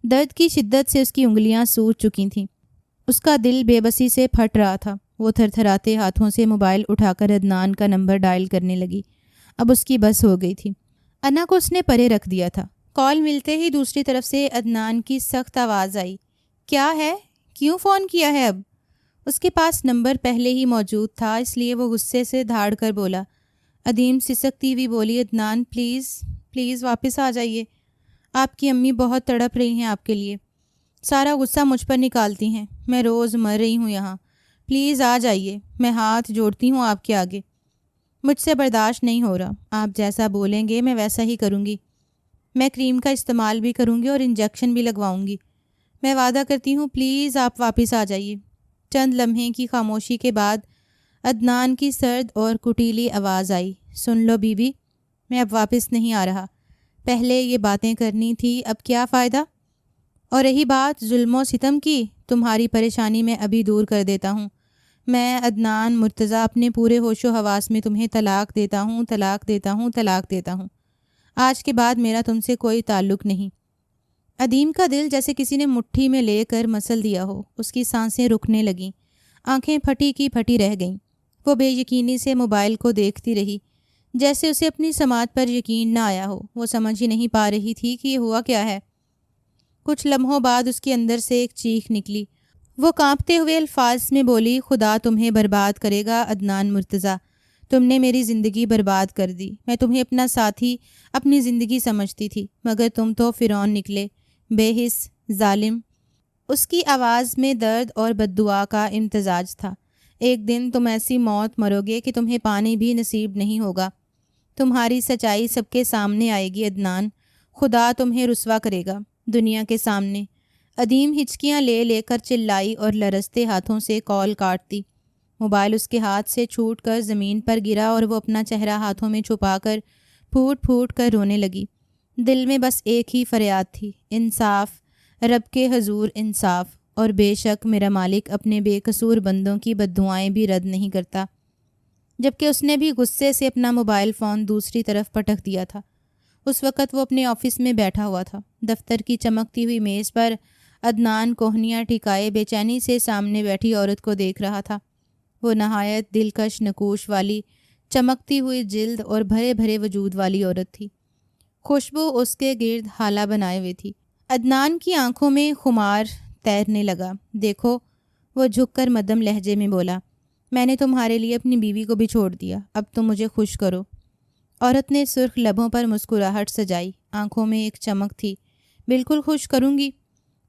درد کی شدت سے اس کی انگلیاں سوج چکی تھیں، اس کا دل بے بسی سے پھٹ رہا تھا۔ وہ تھر تھراتے ہاتھوں سے موبائل اٹھا کر عدنان کا نمبر ڈائل کرنے لگی۔ اب اس کی بس ہو گئی تھی، انا کو اس نے پرے رکھ دیا تھا۔ کال ملتے ہی دوسری طرف سے عدنان کی سخت آواز آئی، کیا ہے؟ کیوں فون کیا ہے اب؟ اس کے پاس نمبر پہلے ہی موجود تھا، اس لیے وہ غصے سے دھاڑ کر بولا۔ عدیم سسکتی ہوئی بولی، عدنان پلیز پلیز واپس آ جائیے، آپ کی امی بہت تڑپ رہی ہیں آپ کے لیے، سارا غصہ مجھ پر نکالتی ہیں، میں روز مر رہی ہوں یہاں، پلیز آ جائیے، میں ہاتھ جوڑتی ہوں آپ کے آگے، مجھ سے برداشت نہیں ہو رہا، آپ جیسا بولیں گے میں ویسا ہی کروں گی، میں کریم کا استعمال بھی کروں گی اور انجیکشن بھی لگواؤں گی، میں وعدہ کرتی ہوں، پلیز آپ واپس آ جائیے۔ چند لمحے کی خاموشی کے بعد عدنان کی سرد اور کٹیلی آواز آئی، سن لو بی بی، میں اب واپس نہیں آ رہا، پہلے یہ باتیں کرنی تھی، اب کیا فائدہ؟ اور رہی بات ظلم و ستم کی، تمہاری پریشانی میں ابھی دور کر دیتا ہوں۔ میں عدنان مرتضیٰ اپنے پورے ہوش و حواس میں تمہیں طلاق دیتا ہوں، طلاق دیتا ہوں، طلاق دیتا ہوں۔ آج کے بعد میرا تم سے کوئی تعلق نہیں۔ ادیم کا دل جیسے کسی نے مٹھی میں لے کر مسل دیا ہو، اس کی سانسیں رکنے لگیں، آنکھیں پھٹی کی پھٹی رہ گئیں۔ وہ بے یقینی سے موبائل کو دیکھتی رہی، جیسے اسے اپنی سماعت پر یقین نہ آیا ہو۔ وہ سمجھ ہی نہیں پا رہی تھی کہ یہ ہوا کیا ہے۔ کچھ لمحوں بعد اس کے اندر سے ایک چیخ نکلی۔ وہ کانپتے ہوئے الفاظ میں بولی، خدا تمہیں برباد کرے گا عدنان مرتضیٰ، تم نے میری زندگی برباد کر دی۔ میں تمہیں اپنا ساتھی، اپنی زندگی سمجھتی تھی، مگر تم تو فرعون نکلے، بے حس، ظالم۔ اس کی آواز میں درد اور بددعا کا امتزاج تھا۔ ایک دن تم ایسی موت مرو گے کہ تمہیں پانی بھی نصیب نہیں ہوگا۔ تمہاری سچائی سب کے سامنے آئے گی عدنان، خدا تمہیں رسوا کرے گا دنیا کے سامنے۔ ادیم ہچکیاں لے لے کر چلائی اور لرزتے ہاتھوں سے کال کاٹتی۔ موبائل اس کے ہاتھ سے چھوٹ کر زمین پر گرا اور وہ اپنا چہرہ ہاتھوں میں چھپا کر پھوٹ پھوٹ کر رونے لگی۔ دل میں بس ایک ہی فریاد تھی، انصاف، رب کے حضور انصاف، اور بے شک میرا مالک اپنے بے قصور بندوں کی بددعائیں بھی رد نہیں کرتا۔ جبکہ اس نے بھی غصے سے اپنا موبائل فون دوسری طرف پٹک دیا تھا۔ اس وقت وہ اپنے آفس میں بیٹھا ہوا تھا۔ دفتر کی چمکتی ہوئی میز پر عدنان کوہنیاں ٹھکائے بے چینی سے سامنے بیٹھی عورت کو دیکھ رہا تھا۔ وہ نہایت دلکش نقوش والی، چمکتی ہوئی جلد اور بھرے بھرے وجود والی عورت تھی۔ خوشبو اس کے گرد حالہ بنائے ہوئے تھی۔ عدنان کی آنکھوں میں خمار تیرنے لگا۔ دیکھو، وہ جھک کر مدھم لہجے میں بولا، میں نے تمہارے لیے اپنی بیوی کو بھی چھوڑ دیا، اب تم مجھے خوش کرو۔ عورت نے سرخ لبوں پر مسکراہٹ سجائی، آنکھوں میں ایک چمک تھی۔ بالکل خوش کروں گی،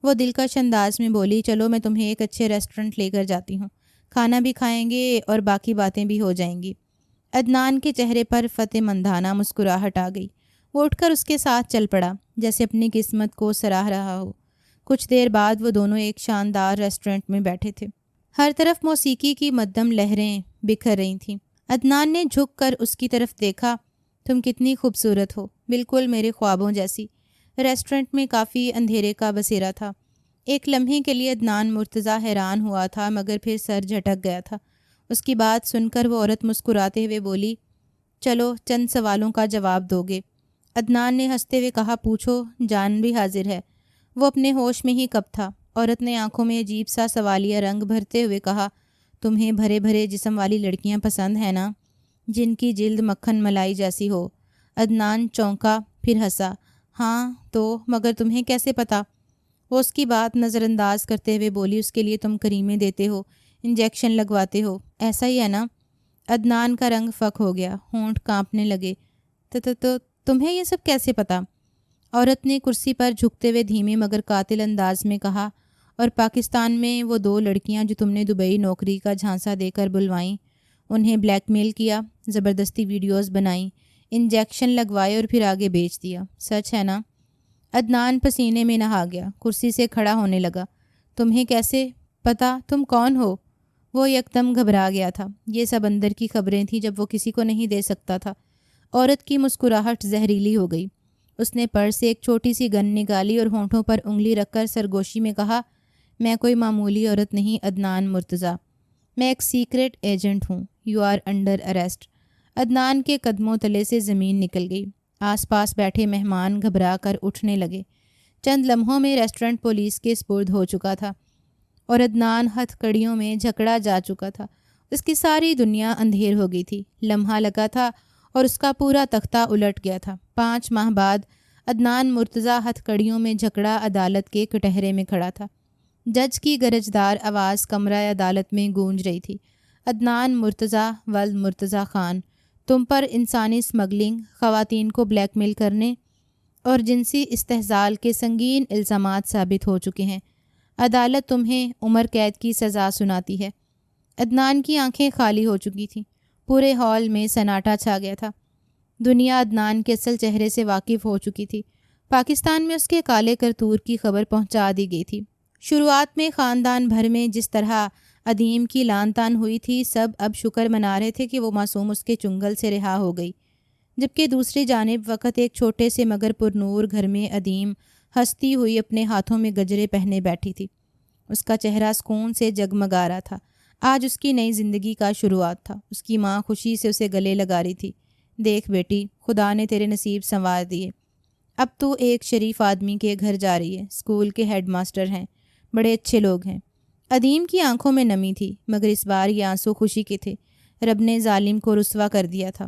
وہ دلکش انداز میں بولی۔ چلو میں تمہیں ایک اچھے ریسٹورنٹ لے کر جاتی ہوں، کھانا بھی کھائیں گے اور باقی باتیں بھی ہو جائیں گی۔ عدنان کے چہرے پر فتح مندانہ مسکراہٹ آ گئی۔ وہ اٹھ کر اس کے ساتھ چل پڑا، جیسے اپنی قسمت کو سراہ رہا ہو۔ کچھ دیر بعد وہ دونوں ایک شاندار ریسٹورنٹ میں بیٹھے تھے۔ ہر طرف موسیقی کی مدھم لہریں بکھر رہی تھیں۔ عدنان نے جھک کر اس کی طرف دیکھا۔ تم کتنی خوبصورت ہو، بالکل میرے خوابوں جیسی۔ ریسٹورنٹ میں کافی اندھیرے کا بسیرا تھا۔ ایک لمحے کے لیے عدنان مرتضیٰ حیران ہوا تھا، مگر پھر سر جھٹک گیا تھا۔ اس کی بات سن کر وہ عورت مسکراتے ہوئے بولی، چلو چند سوالوں کا جواب دو گے؟ عدنان نے ہنستے ہوئے کہا، پوچھو، جان بھی حاضر ہے۔ وہ اپنے ہوش میں ہی کب تھا۔ عورت نے آنکھوں میں عجیب سا سوالیہ رنگ بھرتے ہوئے کہا، تمہیں بھرے بھرے جسم والی لڑکیاں پسند ہیں نا، جن کی جلد مکھن ملائی جیسی ہو؟ عدنان چونکا، پھر ہنسا، ہاں تو مگر تمہیں کیسے پتہ؟ وہ اس کی بات نظر انداز کرتے ہوئے بولی، اس کے لیے تم کریمیں دیتے ہو، انجیکشن لگواتے ہو، ایسا ہی ہے نا؟ عدنان کا رنگ فک ہو گیا، ہونٹ کانپنے لگے۔ تو تمہیں یہ سب کیسے پتہ؟ عورت نے کرسی پر جھکتے ہوئے دھیمے مگر قاتل انداز میں کہا، اور پاکستان میں وہ 2 لڑکیاں جو تم نے دبئی نوکری کا جھانسا دے کر بلوائیں، انہیں بلیک میل کیا، زبردستی ویڈیوز بنائیں، انجیکشن لگوائے اور پھر آگے بیچ دیا، سچ ہے نا؟ عدنان پسینے میں نہا گیا، کرسی سے کھڑا ہونے لگا۔ تمہیں کیسے پتہ؟ تم کون ہو؟ وہ یکدم گھبرا گیا تھا۔ یہ سب اندر کی خبریں تھیں جب وہ کسی کو نہیں دے سکتا تھا۔ عورت کی مسکراہٹ زہریلی ہو گئی۔ اس نے پرس سے ایک چھوٹی سی گن نکالی اور ہونٹوں پر انگلی رکھ کر سرگوشی میں کہا، میں کوئی معمولی عورت نہیں عدنان مرتضیٰ، میں ایک سیکرٹ ایجنٹ ہوں، you are under arrest. Adnan کے قدموں تلے سے زمین نکل گئی۔ آس پاس بیٹھے مہمان گھبرا کر اٹھنے لگے۔ چند لمحوں میں ریسٹورنٹ پولیس کے سپرد ہو چکا تھا اور عدنان ہتھ کڑیوں میں جھکڑا جا چکا تھا۔ اس کی ساری دنیا اندھیر ہو گئی تھی۔ لمحہ لگا تھا اور اس کا پورا تختہ الٹ گیا تھا۔ 5 ماہ بعد عدنان مرتضیٰ ہتھ کڑیوں میں جھکڑا عدالت کے کٹہرے میں کھڑا تھا۔ جج کی گرجدار آواز کمرہ عدالت میں گونج رہی تھی، عدنان مرتضیٰ ولد مرتضیٰ خان، تم پر انسانی اسمگلنگ، خواتین کو بلیک میل کرنے اور جنسی استحصال کے سنگین الزامات ثابت ہو چکے ہیں۔ عدالت تمہیں عمر قید کی سزا سناتی ہے۔ عدنان کی آنکھیں خالی ہو چکی تھیں۔ پورے ہال میں سناٹا چھا گیا تھا۔ دنیا عدنان کے اصل چہرے سے واقف ہو چکی تھی۔ پاکستان میں اس کے کالے کرتور کی خبر پہنچا دی گئی تھی۔ شروعات میں خاندان بھر میں جس طرح ادیم کی لان تان ہوئی تھی، سب اب شکر منا رہے تھے کہ وہ معصوم اس کے چنگل سے رہا ہو گئی، جبکہ دوسری جانب وقت ایک چھوٹے سے مگر پرنور گھر میں ادیم ہنستی ہوئی اپنے ہاتھوں میں گجرے پہنے بیٹھی تھی۔ اس کا چہرہ سکون سے جگمگا رہا تھا۔ آج اس کی نئی زندگی کا شروعات تھا۔ اس کی ماں خوشی سے اسے گلے لگا رہی تھی۔ دیکھ بیٹی، خدا نے تیرے نصیب سنوار دیے۔ اب تو ایک شریف آدمی کے گھر جا رہی ہے، اسکول کے ہیڈ ماسٹر ہیں، بڑے اچھے لوگ ہیں۔ عدیم کی آنکھوں میں نمی تھی، مگر اس بار یہ آنسو خوشی کے تھے۔ رب نے ظالم کو رسوا کر دیا تھا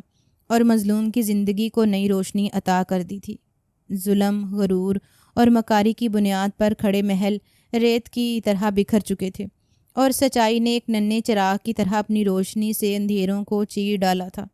اور مظلوم کی زندگی کو نئی روشنی عطا کر دی تھی۔ ظلم، غرور اور مکاری کی بنیاد پر کھڑے محل ریت کی طرح بکھر چکے تھے، اور سچائی نے ایک ننھے چراغ کی طرح اپنی روشنی سے اندھیروں کو چیر ڈالا تھا۔